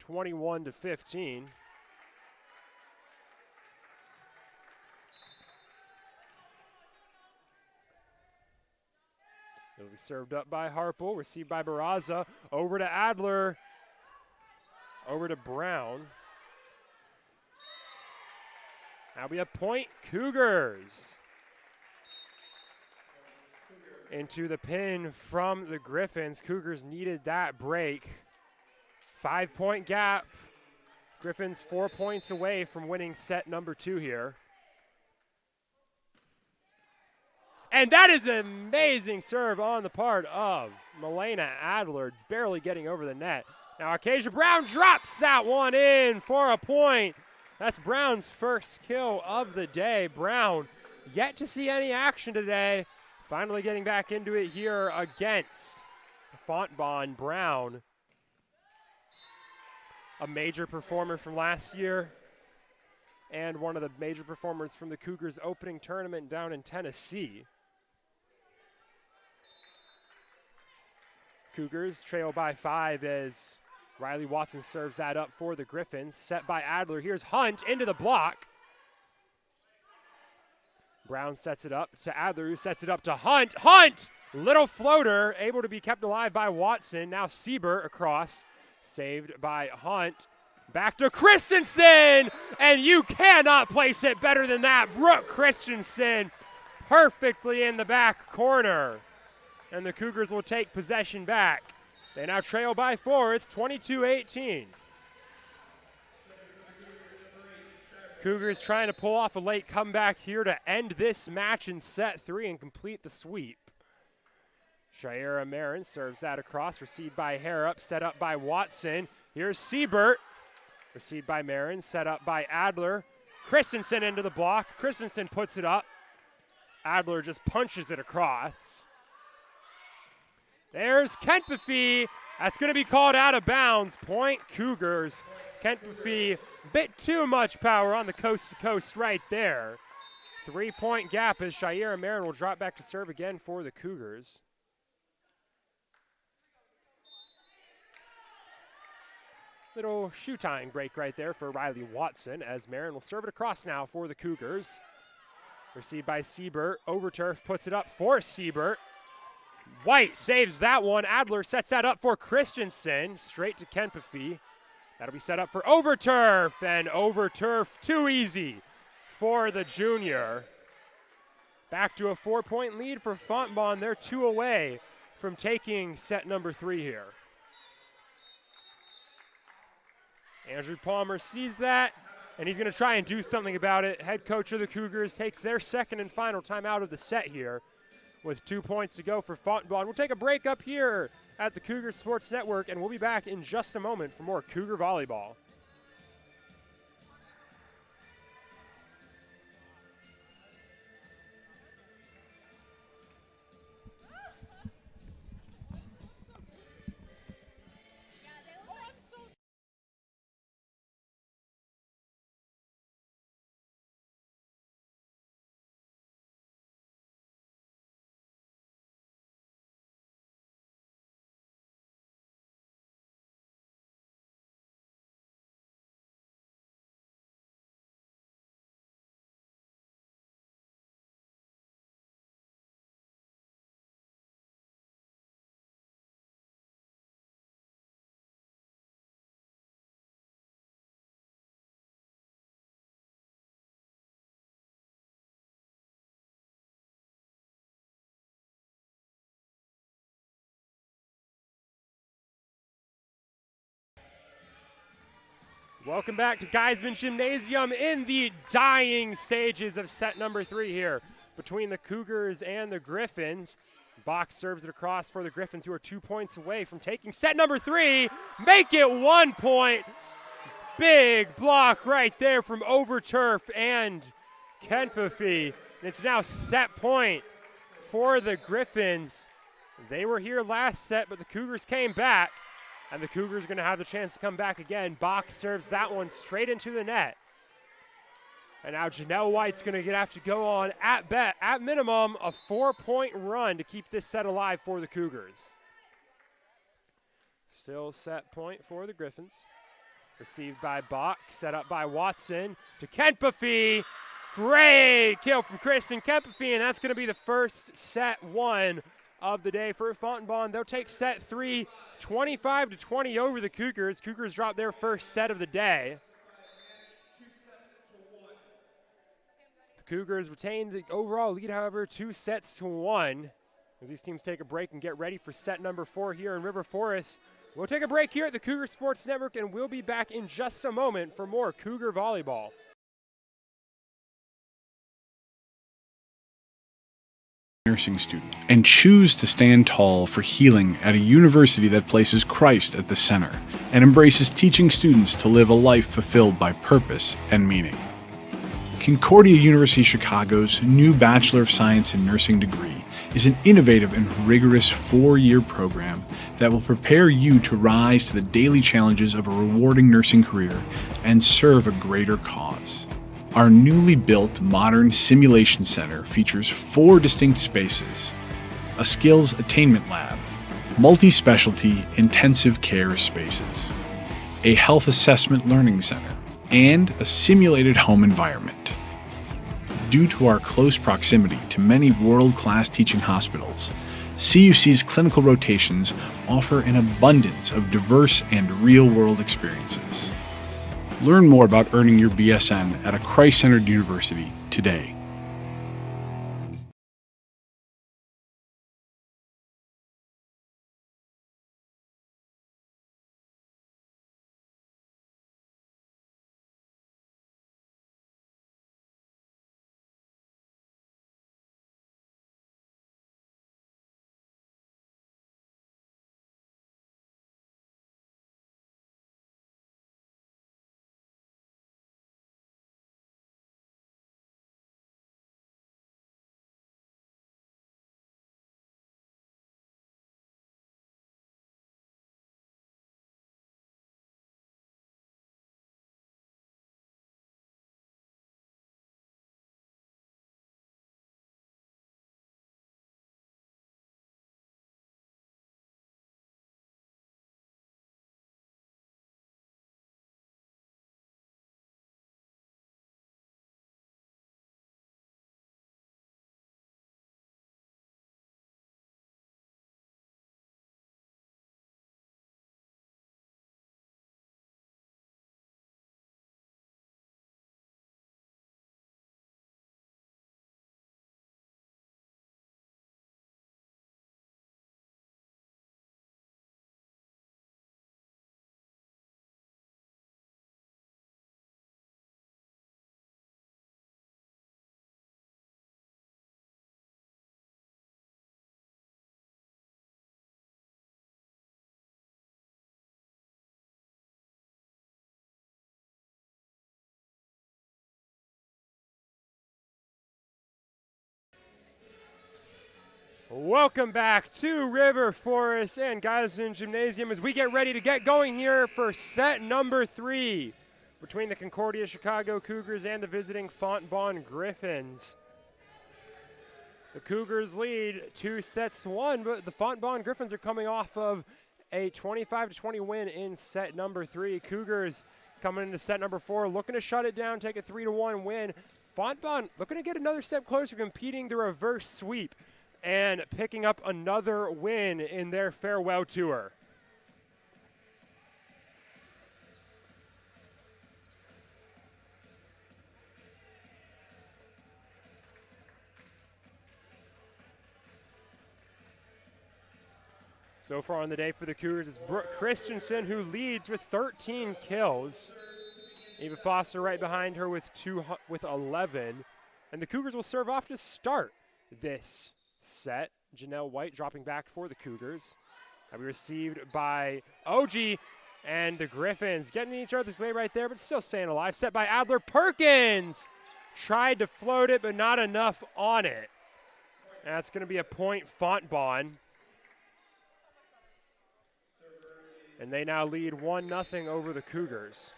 21-15. It'll be served up by Harple, received by Barraza, over to Adler, over to Brown. That'll be a point, Cougars. Into the pin from the Griffins. Cougars needed that break. 5-point gap. Griffins 4 points away from winning set number 2 here. And that is an amazing serve on the part of Milena Adler, barely getting over the net. Now Arcasia Brown drops that one in for a point. That's Brown's first kill of the day. Brown yet to see any action today. Finally getting back into it here against Fontbonne. Brown, a major performer from last year and one of the major performers from the Cougars opening tournament down in Tennessee. Cougars trail by 5 as Riley Watson serves that up for the Griffins. Set by Adler. Here's Hunt into the block. Brown sets it up to Adler, who sets it up to Hunt. Hunt! Little floater, able to be kept alive by Watson. Now Siebert across, saved by Hunt. Back to Christensen! And you cannot place it better than that. Brooke Christensen perfectly in the back corner. And the Cougars will take possession back. They now trail by 4. It's 22-18. Cougars trying to pull off a late comeback here to end this match in set 3 and complete the sweep. Shaira Marin serves that across, received by Harrop, set up by Watson. Here's Siebert, received by Marin, set up by Adler. Christensen into the block. Christensen puts it up. Adler just punches it across. There's Kentpefee. That's going to be called out of bounds. Point Cougars. Kentpefee, bit too much power on the coast-to-coast right there. 3-point gap as Shaira Marin will drop back to serve again for the Cougars. Little shoe tying break right there for Riley Watson as Marin will serve it across now for the Cougars. Received by Siebert. Overturf puts it up for Siebert. White saves that one. Adler sets that up for Christensen. Straight to Kentpefee. That'll be set up for Overturf. And Overturf too easy for the junior. Back to a 4-point lead for Fontbonne. They're 2 away from taking set number 3 here. Andrew Palmer sees that, and he's going to try and do something about it. Head coach of the Cougars takes their second and final timeout of the set here with 2 points to go for Fontbonne. We'll take a break up here at the Cougar Sports Network, and we'll be back in just a moment for more Cougar Volleyball. Welcome back to Geisman Gymnasium in the dying stages of set number 3 here between the Cougars and the Griffins. Bach serves it across for the Griffins, who are 2 points away from taking set number 3. Make it 1 point. Big block right there from Overturf and Kenpafee. And it's now set point for the Griffins. They were here last set, but the Cougars came back. And the Cougars are going to have the chance to come back again. Bach serves that one straight into the net. And now Janelle White's going to have to go on at minimum a 4-point run to keep this set alive for the Cougars. Still set point for the Griffins. Received by Bach, set up by Watson to Kenpafee. Great kill from Kristen Kenpafee, and that's going to be the first set 1 of the day for Fontbonne. They'll take set 3, 25-20 over the Cougars. Cougars drop their first set of the day. The Cougars retain the overall lead, however, 2-1. As these teams take a break and get ready for set number 4 here in River Forest. We'll take a break here at the Cougar Sports Network, and we'll be back in just a moment for more Cougar Volleyball. Nursing student and choose to stand tall for healing at a university that places Christ at the center and embraces teaching students to live a life fulfilled by purpose and meaning. Concordia University Chicago's new Bachelor of Science in Nursing degree is an innovative and rigorous 4-year program that will prepare you to rise to the daily challenges of a rewarding nursing career and serve a greater cause. Our newly built modern simulation center features 4 distinct spaces, a skills attainment lab, multi-specialty intensive care spaces, a health assessment learning center, and a simulated home environment. Due to our close proximity to many world-class teaching hospitals, CUC's clinical rotations offer an abundance of diverse and real-world experiences. Learn more about earning your BSN at a Christ-centered university today. Welcome back to River Forest and Geisman Gymnasium as we get ready to get going here for set number 3 between the Concordia Chicago Cougars and the visiting Fontbonne Griffins. The Cougars lead 2-1, but the Fontbonne Griffins are coming off of a 25-20 win in set number 3. Cougars coming into set number 4, looking to shut it down, take a 3-1 win. Fontbonne looking to get another step closer, competing the reverse sweep and picking up another win in their farewell tour. So far on the day for the Cougars is Brooke Christensen, who leads with 13 kills. Eva Foster right behind her with 11. And the Cougars will serve off to start this set. Janelle White dropping back for the Cougars. Will be received by OG, and the Griffins getting in each other's way right there, but still staying alive. Set by Adler. Perkins tried to float it, but not enough on it. That's going to be a point, Fontbonne. And they now lead 1-0 over the Cougars.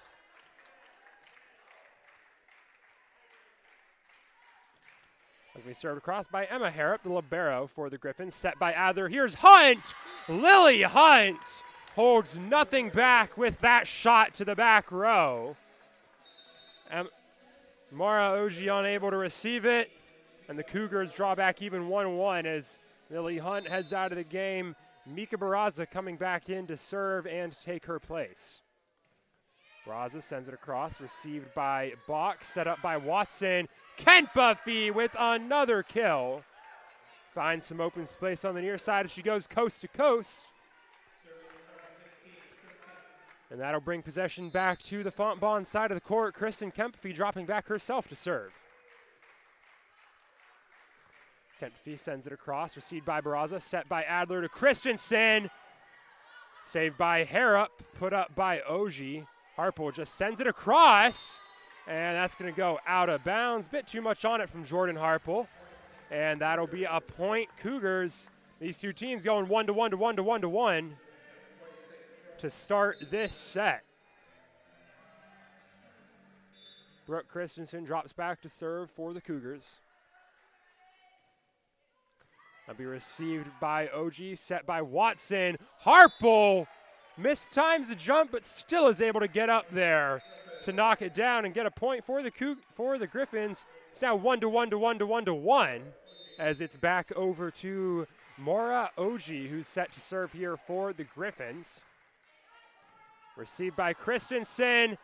As we served across by Emma Harrop, the libero for the Griffins. Set by Adler. Here's Hunt. Lily Hunt holds nothing back with that shot to the back row. Mara Oji unable to receive it. And the Cougars draw back even 1-1 as Lily Hunt heads out of the game. Mika Barraza coming back in to serve and take her place. Barraza sends it across, received by Bach, set up by Watson. Kent Buffy with another kill. Finds some open space on the near side as she goes coast to coast. And that'll bring possession back to the Fontbonne side of the court. Kristen Kempfee dropping back herself to serve. Kempfee sends it across, received by Barraza, set by Adler to Christensen. Saved by Harrop, put up by Oji. Harple just sends it across, and that's going to go out of bounds. Bit too much on it from Jordan Harple, and that'll be a point. Cougars, these two teams going 1-1 to start this set. Brooke Christensen drops back to serve for the Cougars. That'll be received by OG, set by Watson. Harple mistimes the jump, but still is able to get up there to knock it down and get a point for the Griffins. It's now 1-1 as it's back over to Mora Oji, who's set to serve here for the Griffins. Received by Christensen.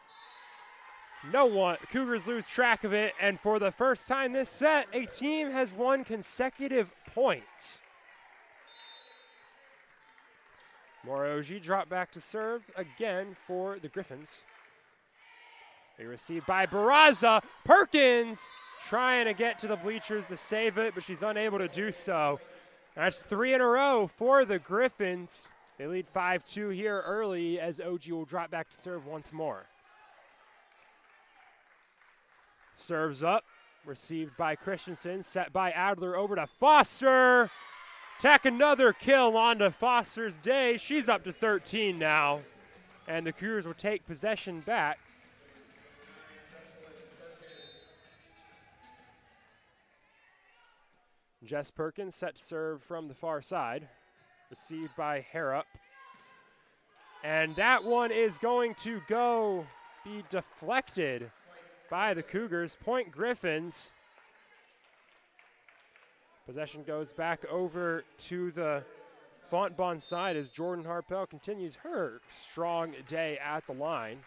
Cougars lose track of it, and for the first time this set, a team has won consecutive points. Moroji dropped back to serve again for the Griffins. They received by Barraza. Perkins trying to get to the bleachers to save it, but she's unable to do so. That's 3 in a row for the Griffins. They lead 5-2 here early as OG will drop back to serve once more. Serves up, received by Christensen, set by Adler over to Foster. Tack another kill onto Foster's day. She's up to 13 now, and the Cougars will take possession back. Jess Perkins set to serve from the far side, received by Harrop. And that one is going to be deflected by the Cougars. Point Griffins. Possession goes back over to the Fontbonne side as Jordan Harpel continues her strong day at the line.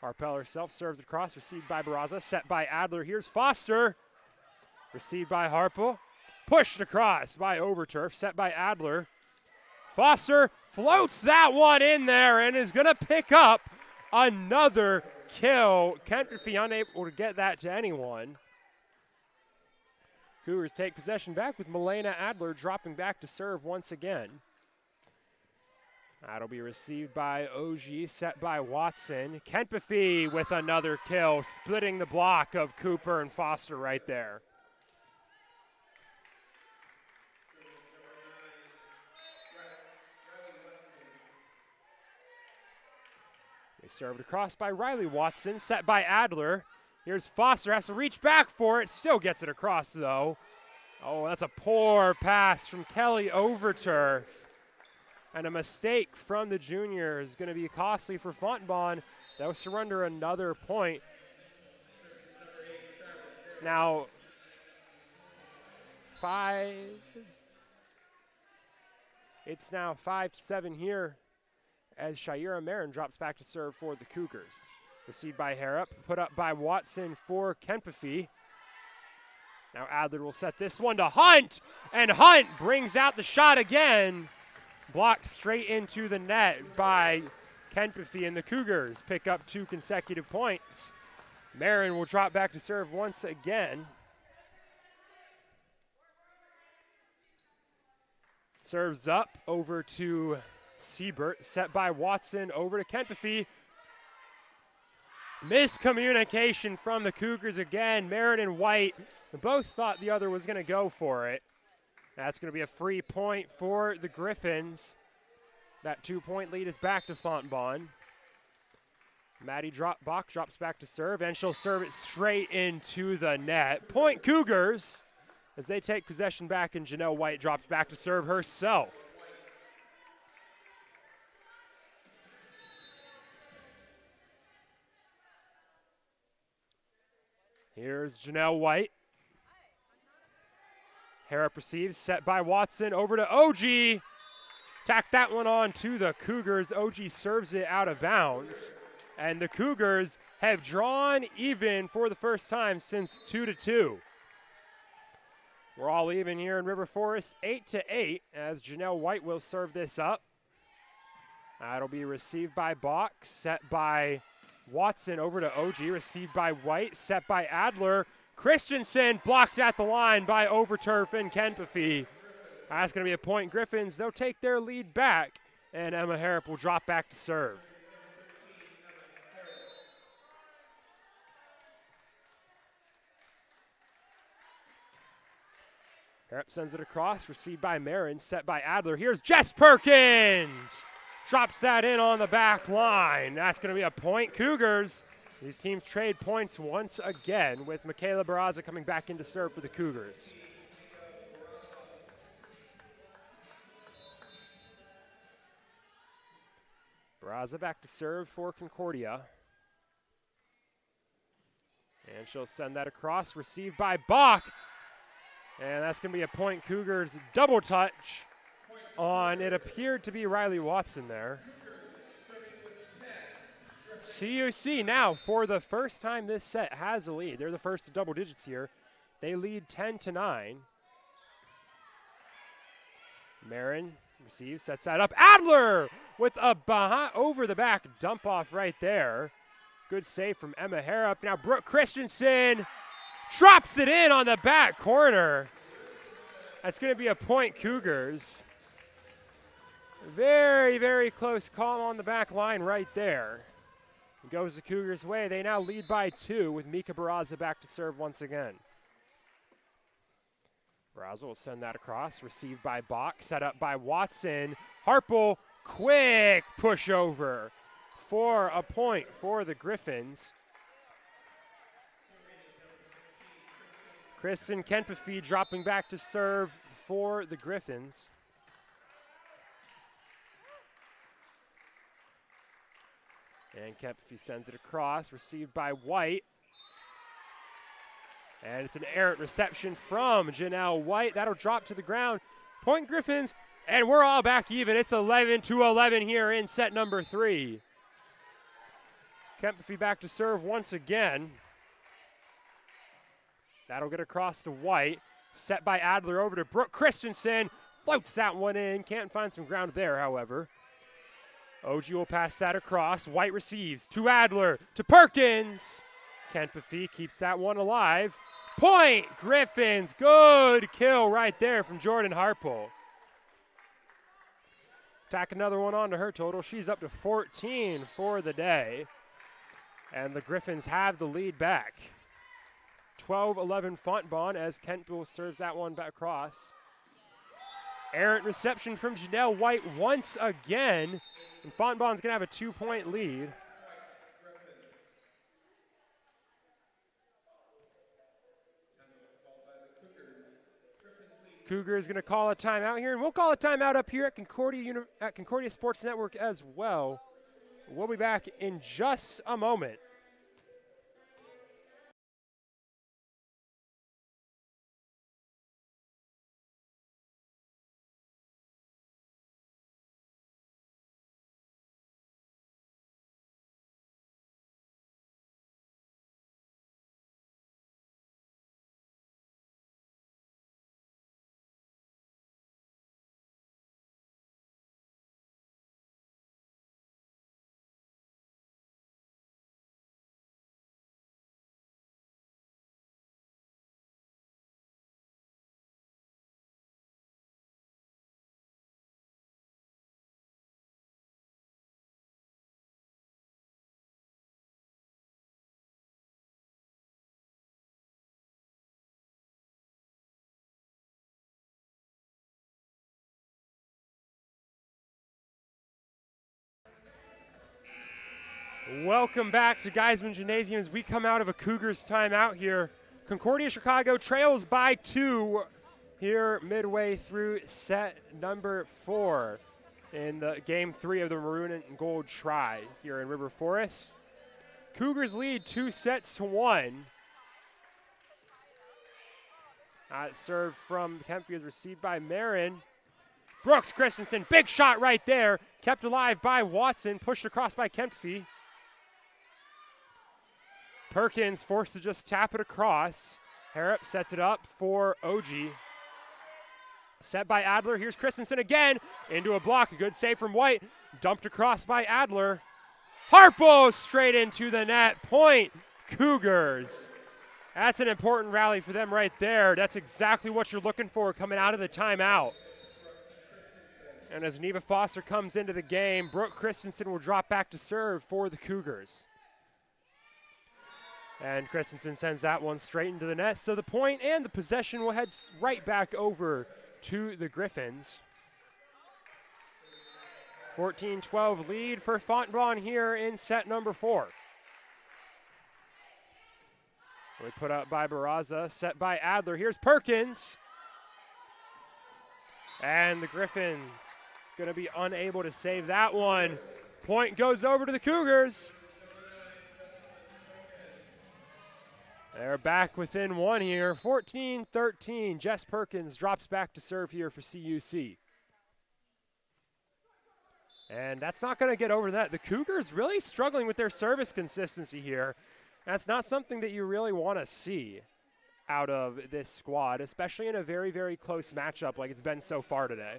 Harpel herself serves across, received by Barraza, set by Adler. Here's Foster, received by Harpel, pushed across by Overturf, set by Adler. Foster floats that one in there and is going to pick up another kill. Kempfee unable to get that to anyone. Cougars take possession back with Milena Adler dropping back to serve once again. That'll be received by OG, set by Watson. Kempfee with another kill, splitting the block of Cooper and Foster right there. They served across by Riley Watson, set by Adler. Here's Foster, has to reach back for it, still gets it across though. Oh, that's a poor pass from Kelly Overturf. And a mistake from the junior is going to be costly for Fontbonne. That will surrender another point. Now, it's now 5-7 here as Shaira Marin drops back to serve for the Cougars. Received by Harrop, put up by Watson for Kempfee. Now Adler will set this one to Hunt, and Hunt brings out the shot again. Blocked straight into the net by Kenpathy and the Cougars pick up 2 consecutive points. Marin will drop back to serve once again. Serves up over to Siebert, set by Watson, over to Kenpathy. Miscommunication from the Cougars again. Marin and White both thought the other was going to go for it. That's going to be a free point for the Griffins. That 2-point lead is back to Fontbonne. Maddie Bach drops back to serve, and she'll serve it straight into the net. Point Cougars as they take possession back, and Janelle White drops back to serve herself. Here's Janelle White. Harrop receives, set by Watson, over to OG. Tack that one on to the Cougars. OG serves it out of bounds. And the Cougars have drawn even for the first time since 2-2. We're all even here in River Forest, 8-8, as Janelle White will serve this up. That'll be received by Bach, set by Watson, over to OG, received by White, set by Adler. Christensen blocked at the line by Overturf and Kenpathy. That's going to be a point. Griffins, they'll take their lead back, and Emma Harrop will drop back to serve. Harrop sends it across, received by Marin, set by Adler. Here's Jess Perkins! Drops that in on the back line. That's going to be a point. Cougars. These teams trade points once again, with Michaela Barraza coming back in to serve for the Cougars. Barraza back to serve for Concordia. And she'll send that across, received by Bach. And that's going to be a point. Cougars double touch on, it appeared to be Riley Watson there. CUC now, for the first time this set, has a lead. They're the first to double digits here. They lead 10-9. Marin receives, sets that up. Adler with a over the back dump off right there. Good save from Emma Harrop. Now Brooke Christensen drops it in on the back corner. That's going to be a point, Cougars. Very, very close call on the back line right there. It goes the Cougars' way. They now lead by 2 with Mika Barraza back to serve once again. Barraza will send that across, received by Bach, set up by Watson. Harple, quick push over for a point for the Griffins. Kristen Kenpathy dropping back to serve for the Griffins. And Kenpathy sends it across, received by White. And it's an errant reception from Janelle White. That'll drop to the ground. Point Griffins, and we're all back even. It's 11-11 here in set number 3. Kenpathy back to serve once again. That'll get across to White. Set by Adler over to Brooke Christensen. Floats that one in. Can't find some ground there, however. OG will pass that across. White receives to Adler, to Perkins. Kenpathy keeps that one alive. Point Griffins. Good kill right there from Jordan Harple. Tack another one onto her total. She's up to 14 for the day. And the Griffins have the lead back. 12-11 Fontbonne as Kentville serves that one back across. Errant reception from Janelle White once again. And Fontbonne's going to have a 2-point lead. Cougar is going to call a timeout here, and we'll call a timeout up here at Concordia Sports Network as well. We'll be back in just a moment. Welcome back to Geisman Gymnasium as we come out of a Cougars timeout here. Concordia Chicago trails by 2 here midway through set number 4 in the game 3 of the Maroon and Gold Tri here in River Forest. Cougars lead 2-1. Serve from Kempfi is received by Marin. Brooks Christensen, big shot right there. Kept alive by Watson, pushed across by Kempfi. Perkins forced to just tap it across. Harrop sets it up for OG. Set by Adler. Here's Christensen again into a block. A good save from White. Dumped across by Adler. Harpo straight into the net. Point Cougars. That's an important rally for them right there. That's exactly what you're looking for coming out of the timeout. And as Neva Foster comes into the game, Brooke Christensen will drop back to serve for the Cougars. And Christensen sends that one straight into the net. So the point and the possession will head right back over to the Griffins. 14-12 lead for Fontbonne here in set number 4. We put up by Barraza, set by Adler. Here's Perkins. And the Griffins going to be unable to save that one. Point goes over to the Cougars. They're back within 1 here, 14-13. Jess Perkins drops back to serve here for CUC. And that's not going to get over that. The Cougars really struggling with their service consistency here. That's not something that you really want to see out of this squad, especially in a very, very close matchup like it's been so far today.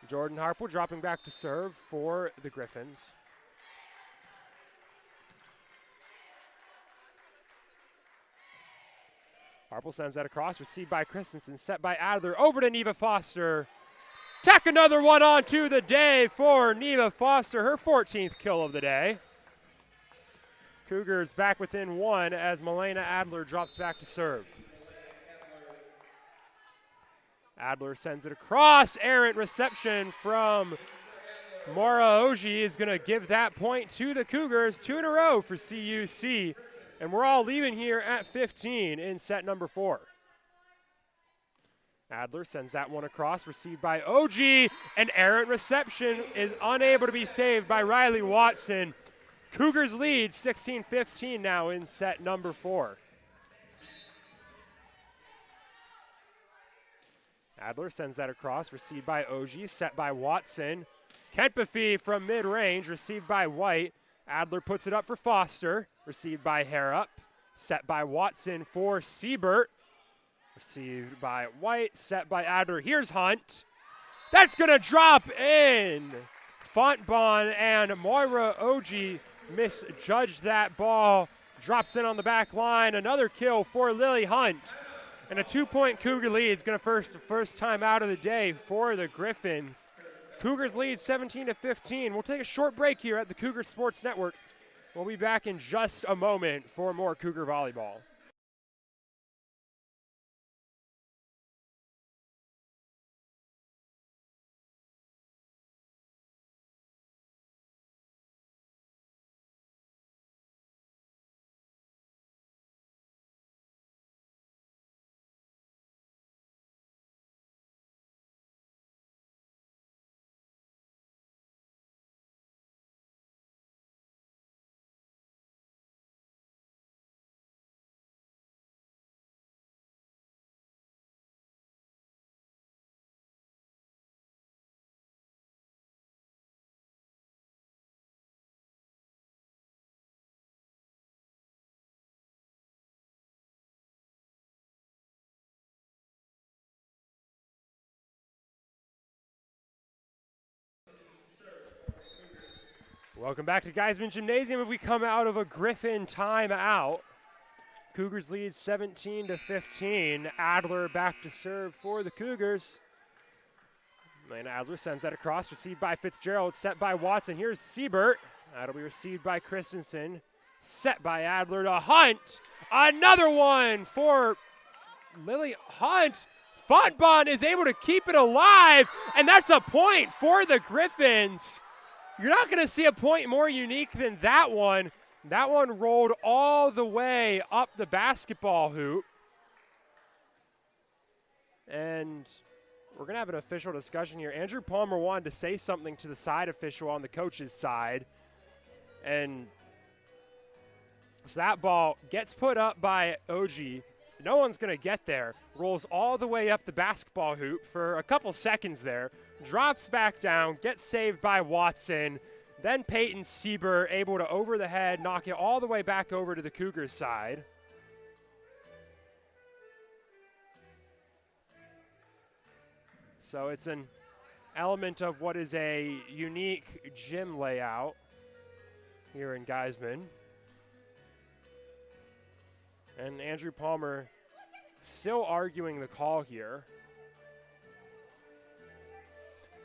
Jordan Harple dropping back to serve for the Griffins. Harple sends that across, received by Christensen, set by Adler, over to Neva Foster. Tack another one onto the day for Neva Foster, her 14th kill of the day. Cougars back within 1 as Milena Adler drops back to serve. Adler sends it across, errant reception from Mara Oji is going to give that point to the Cougars, 2 in a row for CUC. And we're all leaving here at 15 in set number 4. Adler sends that one across, received by OG. An errant reception is unable to be saved by Riley Watson. Cougars lead 16-15 now in set number 4. Adler sends that across, received by OG, set by Watson. Kentpafi from mid-range, received by White. Adler puts it up for Foster, received by Harrop, set by Watson for Siebert, received by White, set by Adler. Here's Hunt. That's going to drop in. Fontbonne and Moira Oji misjudged that ball. Drops in on the back line. Another kill for Lily Hunt. And a 2-point Cougar lead is going to first time out of the day for the Griffins. Cougars lead 17-15. We'll take a short break here at the Cougar Sports Network. We'll be back in just a moment for more Cougar Volleyball. Welcome back to Geisman Gymnasium. If we come out of a Griffin timeout, Cougars lead 17-15. Adler back to serve for the Cougars. And Adler sends that across, received by Fitzgerald, set by Watson. Here's Siebert. That'll be received by Christensen, set by Adler to Hunt. Another one for Lily Hunt. Fontbonne is able to keep it alive, and that's a point for the Griffins. You're not going to see a point more unique than that one. That one rolled all the way up the basketball hoop. And we're going to have an official discussion here. Andrew Palmer wanted to say something to the side official on the coach's side. And so that ball gets put up by OG. No one's going to get there. Rolls all the way up the basketball hoop for a couple seconds there. Drops back down, gets saved by Watson. Then Peyton Sieber able to over the head, knock it all the way back over to the Cougars side. So it's an element of what is a unique gym layout here in Geisman. And Andrew Palmer still arguing the call here.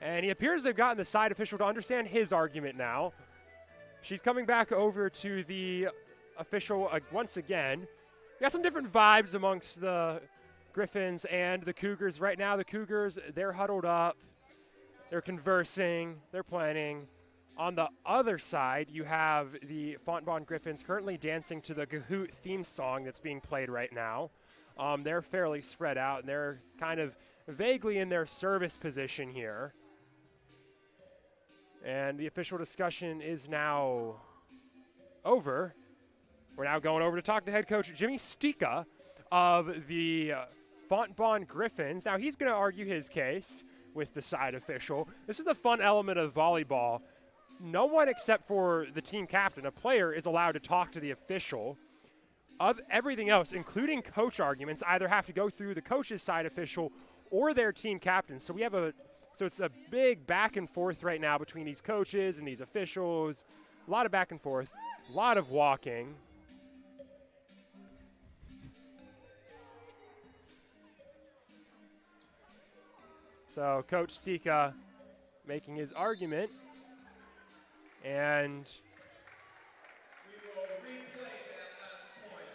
And he appears to have gotten the side official to understand his argument now. She's coming back over to the official once again. We got some different vibes amongst the Griffins and the Cougars. Right now, the Cougars, they're huddled up. They're conversing. They're planning. On the other side, you have the Fontbonne Griffins currently dancing to the Gahoot theme song that's being played right now. They're fairly spread out, and they're kind of vaguely in their service position here. And the official discussion is now over. We're now going over to talk to head coach Jimmy Stika of the Fontbonne Griffins. Now, he's going to argue his case with the side official. This is a fun element of volleyball. No one except for the team captain, a player, is allowed to talk to the official. Of everything else, including coach arguments, either have to go through the coach's side official or their team captain. So it's a big back and forth right now between these coaches and these officials. A lot of back and forth, a lot of walking. So Coach Stika making his argument. And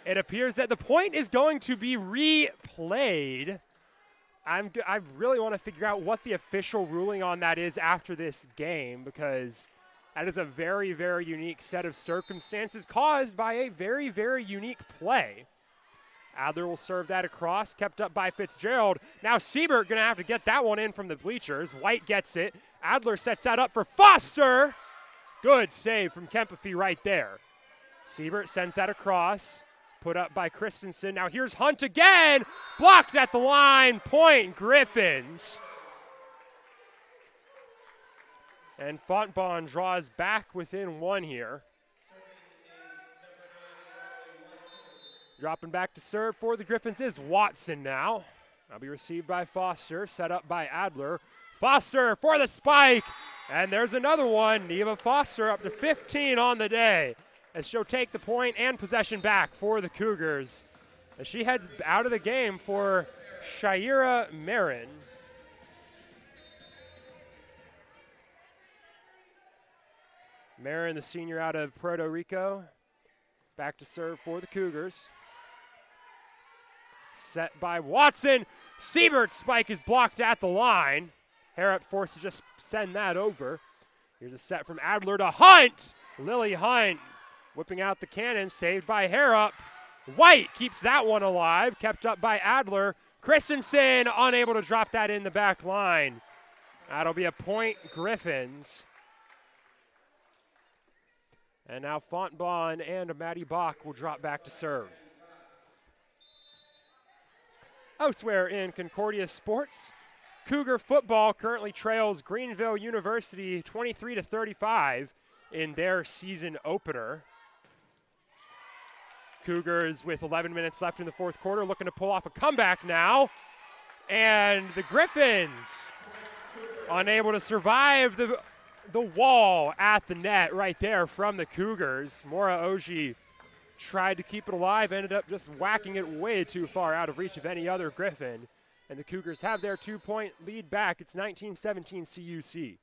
it appears that the point is going to be replayed. I really want to figure out what the official ruling on that is after this game, because that is a very, very unique set of circumstances caused by a very, very unique play. Adler will serve that across, kept up by Fitzgerald. Now Siebert going to have to get that one in from the bleachers. White gets it. Adler sets that up for Foster. Good save from Kempefee right there. Siebert sends that across. Put up by Christensen. Now here's Hunt again. Blocked at the line. Point Griffins. And Fontbonne draws back within one here. Dropping back to serve for the Griffins is Watson now. That'll be received by Foster. Set up by Adler. Foster for the spike. And there's another one. Neva Foster up to 15 on the day, as she'll take the point and possession back for the Cougars, as she heads out of the game for Shaira Marin. Marin, the senior out of Puerto Rico, back to serve for the Cougars. Set by Watson. Siebert's spike is blocked at the line. Harrop forced to just send that over. Here's a set from Adler to Hunt. Lily Hunt whipping out the cannon, saved by Harrop. White keeps that one alive, kept up by Adler. Christensen unable to drop that in the back line. That'll be a point Griffins. And now Fontbonne and Maddie Bach will drop back to serve. Elsewhere in Concordia sports, Cougar football currently trails Greenville University 23-35 in their season opener. Cougars with 11 minutes left in the fourth quarter looking to pull off a comeback now. And the Griffins unable to survive the wall at the net right there from the Cougars. Mora Oji tried to keep it alive, ended up just whacking it way too far out of reach of any other Griffin. And the Cougars have their 2-point lead back. It's 19-17 CUC.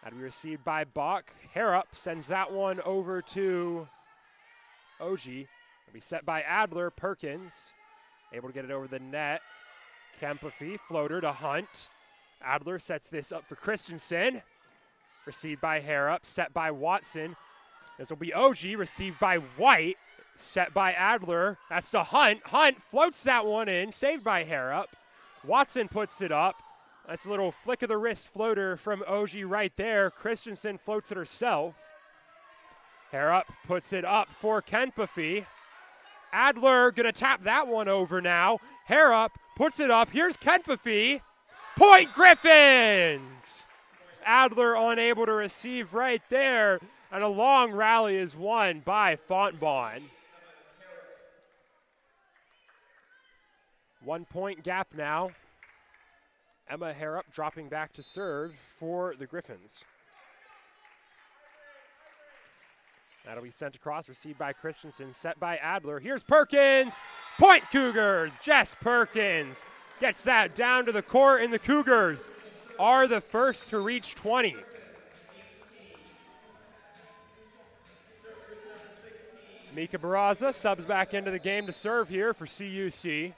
That'll be received by Bach. Harrop sends that one over to OG. It'll be set by Adler. Perkins able to get it over the net. Kempefee, floater to Hunt. Adler sets this up for Christensen. Received by Harrop, set by Watson. This will be OG, received by White, set by Adler. That's to Hunt. Hunt floats that one in, saved by Harrop. Watson puts it up. That's a little flick of the wrist floater from OG right there. Christensen floats it herself. Harrop puts it up for Kenpafee. Adler gonna tap that one over now. Harrop puts it up. Here's Kenpafee. Point Griffins! Adler unable to receive right there, and a long rally is won by Fontbonne. 1 point gap now. Emma Harrop dropping back to serve for the Griffins. That'll be sent across, received by Christensen, set by Adler. Here's Perkins. Point Cougars. Jess Perkins gets that down to the court, and the Cougars are the first to reach 20. Mika Barraza subs back into the game to serve here for CUC.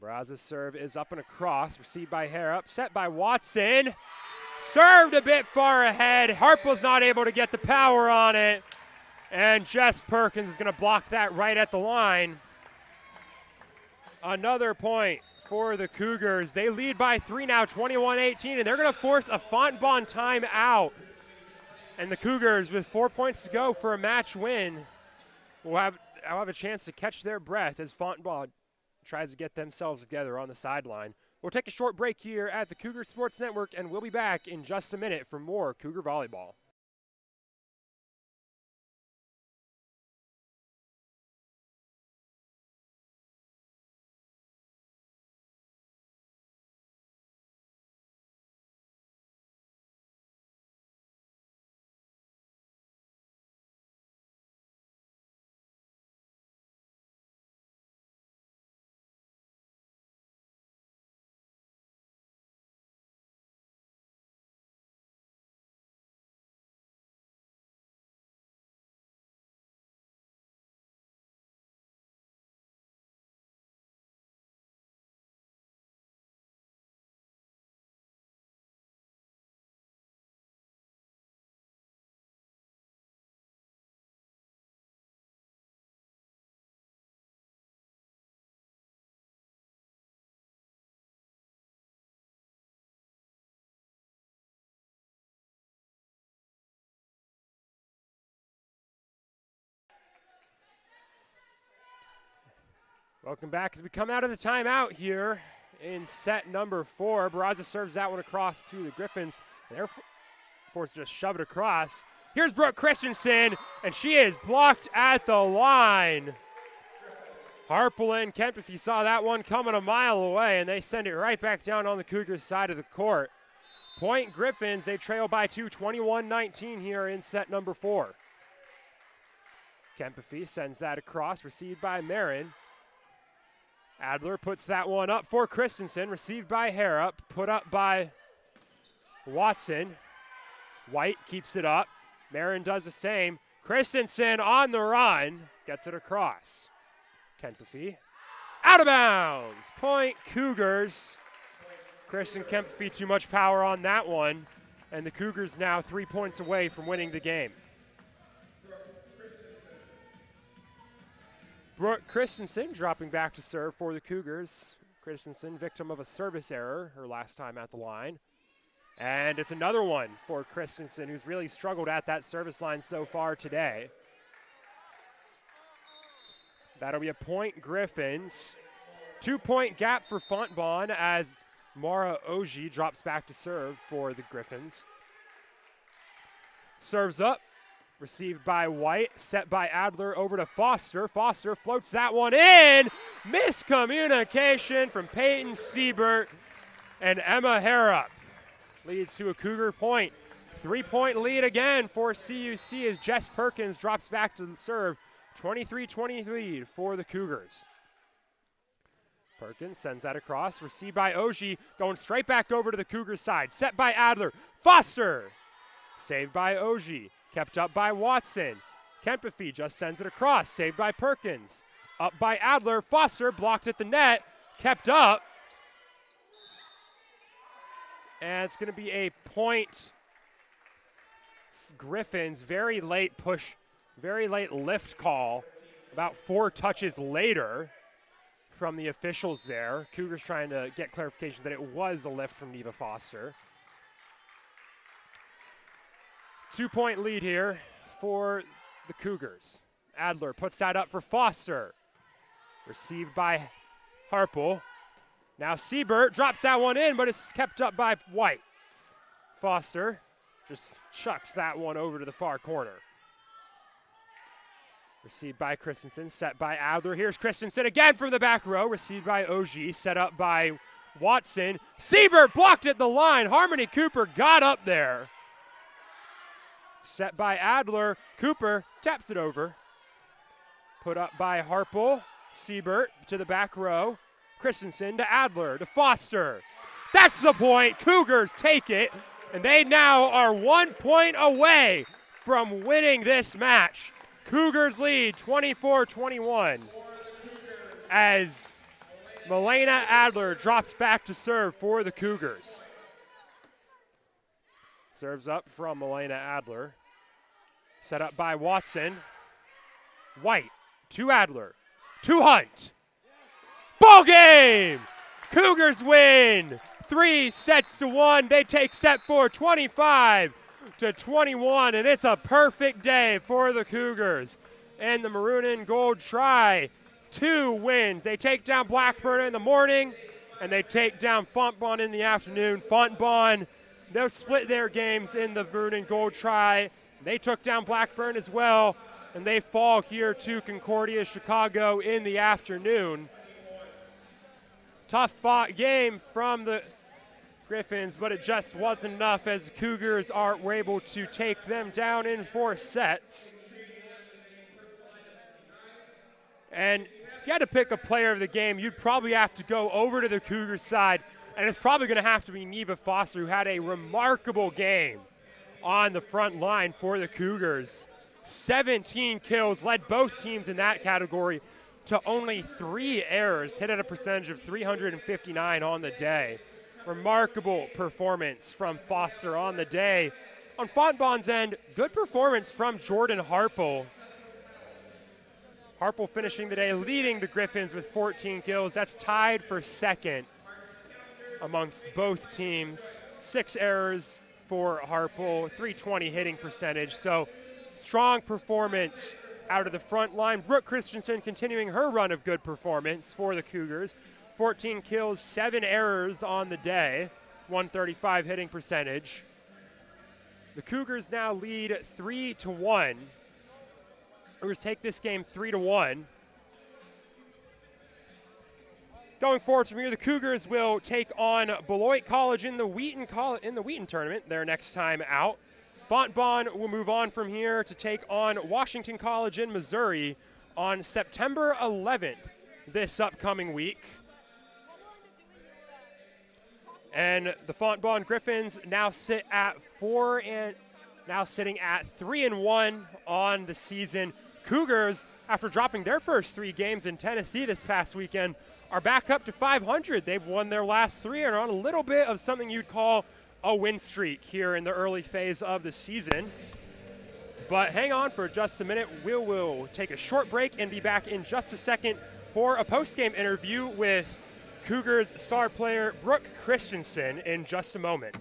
Barraza's serve is up and across, received by Harrop, set by Watson. Served a bit far ahead. Harple's not able to get the power on it. And Jess Perkins is going to block that right at the line. Another point for the Cougars. They lead by 3 now, 21-18, and they're going to force a Fontbonne timeout. And the Cougars, with 4 points to go for a match win, will have a chance to catch their breath as Fontbonne tries to get themselves together on the sideline. We'll take a short break here at the Cougar Sports Network, and we'll be back in just a minute for more Cougar Volleyball. Welcome back as we come out of the timeout here in set number 4. Barraza serves that one across to the Griffins. They're forced to just shove it across. Here's Brooke Christensen, and she is blocked at the line. Harple and Kenpafee saw that one coming a mile away, and they send it right back down on the Cougars' side of the court. Point Griffins, they trail by 2, 21-19 here in set number 4. Kenpafee sends that across, received by Marin. Adler puts that one up for Christensen, received by Harrop, put up by Watson. White keeps it up. Marin does the same. Christensen on the run, gets it across. Kenpafee out of bounds. Point Cougars. Kristen Kenpafee too much power on that one, and the Cougars now 3 points away from winning the game. Brooke Christensen dropping back to serve for the Cougars. Christensen, victim of a service error her last time at the line. And it's another one for Christensen, who's really struggled at that service line so far today. That'll be a point Griffins. 2 point gap for Fontbonne as Mara Oji drops back to serve for the Griffins. Serves up. Received by White, set by Adler over to Foster. Foster floats that one in. Miscommunication from Peyton Siebert, and Emma Harrop leads to a Cougar point. 3 point lead again for CUC as Jess Perkins drops back to serve. 23-20 lead for the Cougars. Perkins sends that across, received by Oji, going straight back over to the Cougars side. Set by Adler. Foster, saved by Oji. Kept up by Watson. Kenpafee just sends it across, saved by Perkins. Up by Adler. Foster blocked at the net. Kept up. And it's going to be a point. Griffins, very late push, very late lift call. About 4 touches later from the officials there. Cougars trying to get clarification that it was a lift from Neva Foster. 2-point lead here for the Cougars. Adler puts that up for Foster. Received by Harpel. Now Siebert drops that one in, but it's kept up by White. Foster just chucks that one over to the far corner. Received by Christensen, set by Adler. Here's Christensen again from the back row. Received by OG, set up by Watson. Siebert blocked at the line. Harmony Cooper got up there. Set by Adler. Cooper taps it over. Put up by Harpel. Siebert to the back row. Christensen to Adler to Foster. That's the point. Cougars take it, and they now are 1 point away from winning this match. Cougars lead 24-21 as Milena Adler drops back to serve for the Cougars. Serves up from Milena Adler. Set up by Watson. White to Adler. To Hunt. Ball game! Cougars win 3-1. They take set 4, 25-21, and it's a perfect day for the Cougars. And the Maroon and Gold try 2 wins. They take down Blackburn in the morning, and they take down Fontbonne in the afternoon. Fontbonne, they'll split their games in the Maroon and Gold try. They took down Blackburn as well, and they fall here to Concordia Chicago in the afternoon. Tough fought game from the Griffins, but it just wasn't enough as the Cougars were able to take them down in 4 sets. And if you had to pick a player of the game, you'd probably have to go over to the Cougars side, and it's probably going to have to be Neva Foster, who had a remarkable game on the front line for the Cougars. 17 kills, led both teams in that category to only 3 errors, hit at a percentage of 359 on the day. Remarkable performance from Foster on the day. On Fontbonne's end, good performance from Jordan Harpel. Harpel finishing the day leading the Griffins with 14 kills. That's tied for second amongst both teams. 6 errors for Harpel, 320 hitting percentage. So strong performance out of the front line. Brooke Christensen continuing her run of good performance for the Cougars. 14 kills, 7 errors on the day, 135 hitting percentage. The Cougars now lead 3-1. Cougars take this game 3-1. Going forward from here, the Cougars will take on Beloit College in the Wheaton tournament their next time out. Fontbonne will move on from here to take on Washington College in Missouri on September 11th this upcoming week. And the Fontbonne Griffins now sit at 3-1 on the season. Cougars, after dropping their first 3 games in Tennessee this past weekend, are back up to 500. They've won their last 3 and are on a little bit of something you'd call a win streak here in the early phase of the season. But hang on for just a minute. We'll take a short break and be back in just a second for a post-game interview with Cougars star player Brooke Christensen in just a moment.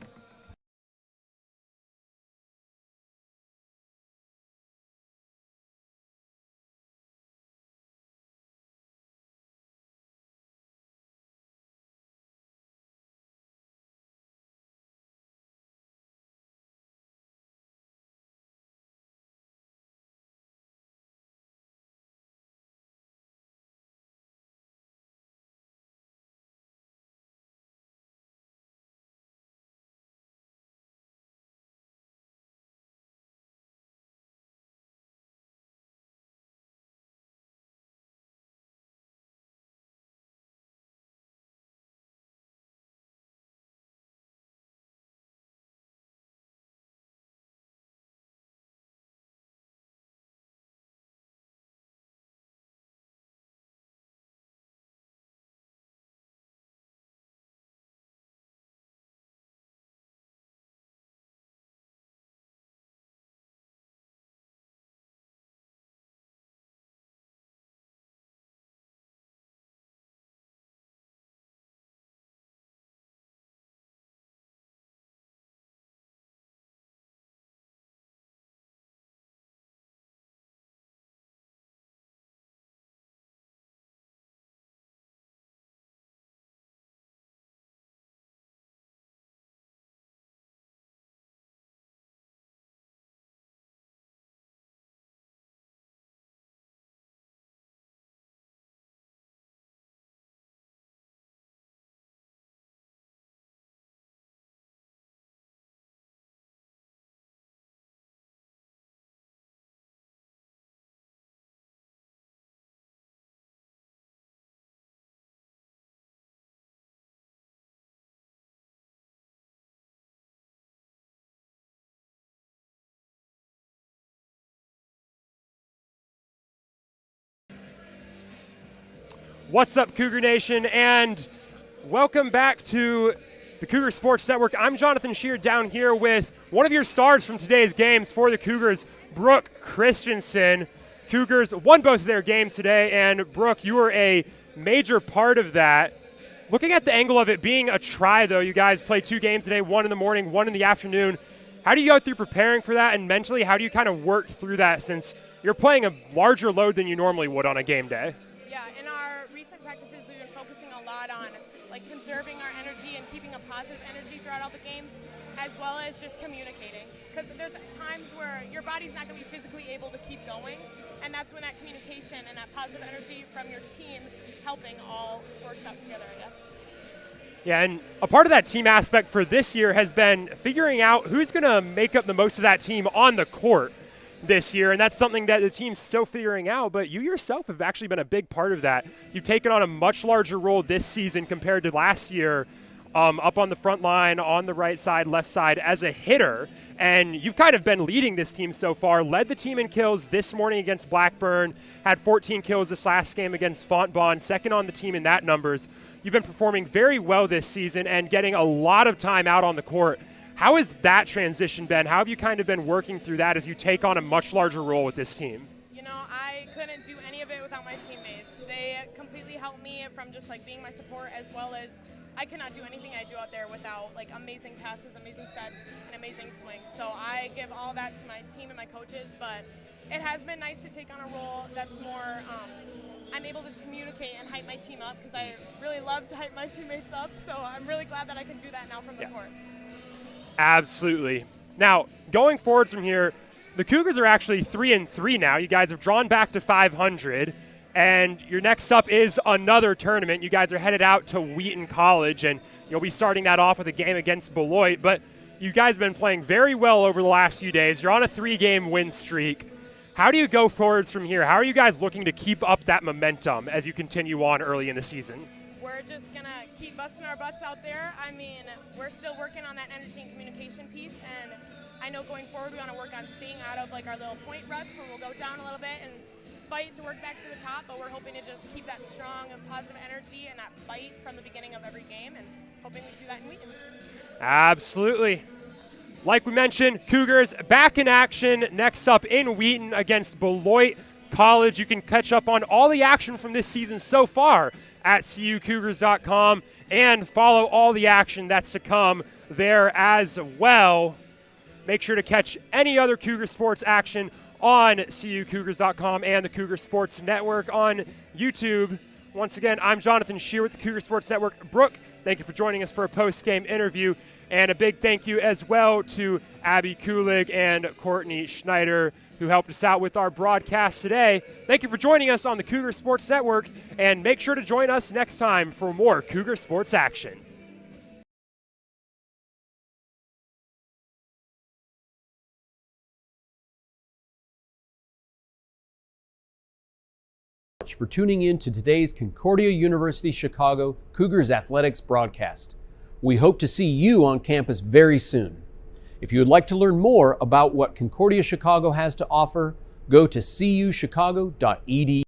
What's up, Cougar Nation, and welcome back to the Cougar Sports Network. I'm Jonathan Shear down here with one of your stars from today's games for the Cougars, Brooke Christensen. Cougars won both of their games today, and Brooke, you were a major part of that. Looking at the angle of it being a try, though, you guys played 2 games today, one in the morning, one in the afternoon. How do you go through preparing for that, and mentally, how do you kind of work through that since you're playing a larger load than you normally would on a game day? Yeah, in our recent practices, we've been focusing a lot on conserving our energy and keeping a positive energy throughout all the games, as well as just communicating. Because there's times where your body's not going to be physically able to keep going, and that's when that communication and that positive energy from your team helping all works out together, I guess. Yeah, and a part of that team aspect for this year has been figuring out who's going to make up the most of that team on the court this year, and that's something that the team's still figuring out, but you yourself have actually been a big part of that. You've taken on a much larger role this season compared to last year, up on the front line, on the right side, left side, as a hitter, and you've kind of been leading this team so far. Led the team in kills this morning against Blackburn, had 14 kills this last game against Fontbonne, second on the team in that numbers. You've been performing very well this season and getting a lot of time out on the court. How has that transition been? How have you kind of been working through that as you take on a much larger role with this team? You know, I couldn't do any of it without my teammates. They completely helped me from just being my support, as well as I cannot do anything I do out there without amazing passes, amazing sets, and amazing swings. So I give all that to my team and my coaches, but it has been nice to take on a role that's more, I'm able to communicate and hype my team up, because I really love to hype my teammates up. So I'm really glad that I can do that now from the court. Absolutely. Now, going forwards from here, the Cougars are actually 3-3 now. You guys have drawn back to 500, and your next up is another tournament. You guys are headed out to Wheaton College, and you'll be starting that off with a game against Beloit. But you guys have been playing very well over the last few days. You're on a 3-game win streak. How do you go forwards from here? How are you guys looking to keep up that momentum as you continue on early in the season? We're just going to keep busting our butts out there. I mean, we're still working on that energy and communication piece, and I know going forward we want to work on staying out of our little point ruts where we'll go down a little bit and fight to work back to the top, but we're hoping to just keep that strong and positive energy and that fight from the beginning of every game, and hoping we do that in Wheaton. Absolutely. Like we mentioned, Cougars back in action next up in Wheaton against Beloit College. You can catch up on all the action from this season so far at CUCougars.com and follow all the action that's to come there as well. Make sure to catch any other Cougar sports action on CUCougars.com and the Cougar Sports Network on YouTube. Once again, I'm Jonathan Shear with the Cougar Sports Network. Brooke, thank you for joining us for a post-game interview. And a big thank you as well to Abby Kulig and Courtney Schneider, who helped us out with our broadcast today. Thank you for joining us on the Cougar Sports Network, and make sure to join us next time for more Cougar Sports action. For tuning in to today's Concordia University Chicago Cougars Athletics broadcast. We hope to see you on campus very soon. If you would like to learn more about what Concordia Chicago has to offer, go to cuchicago.edu.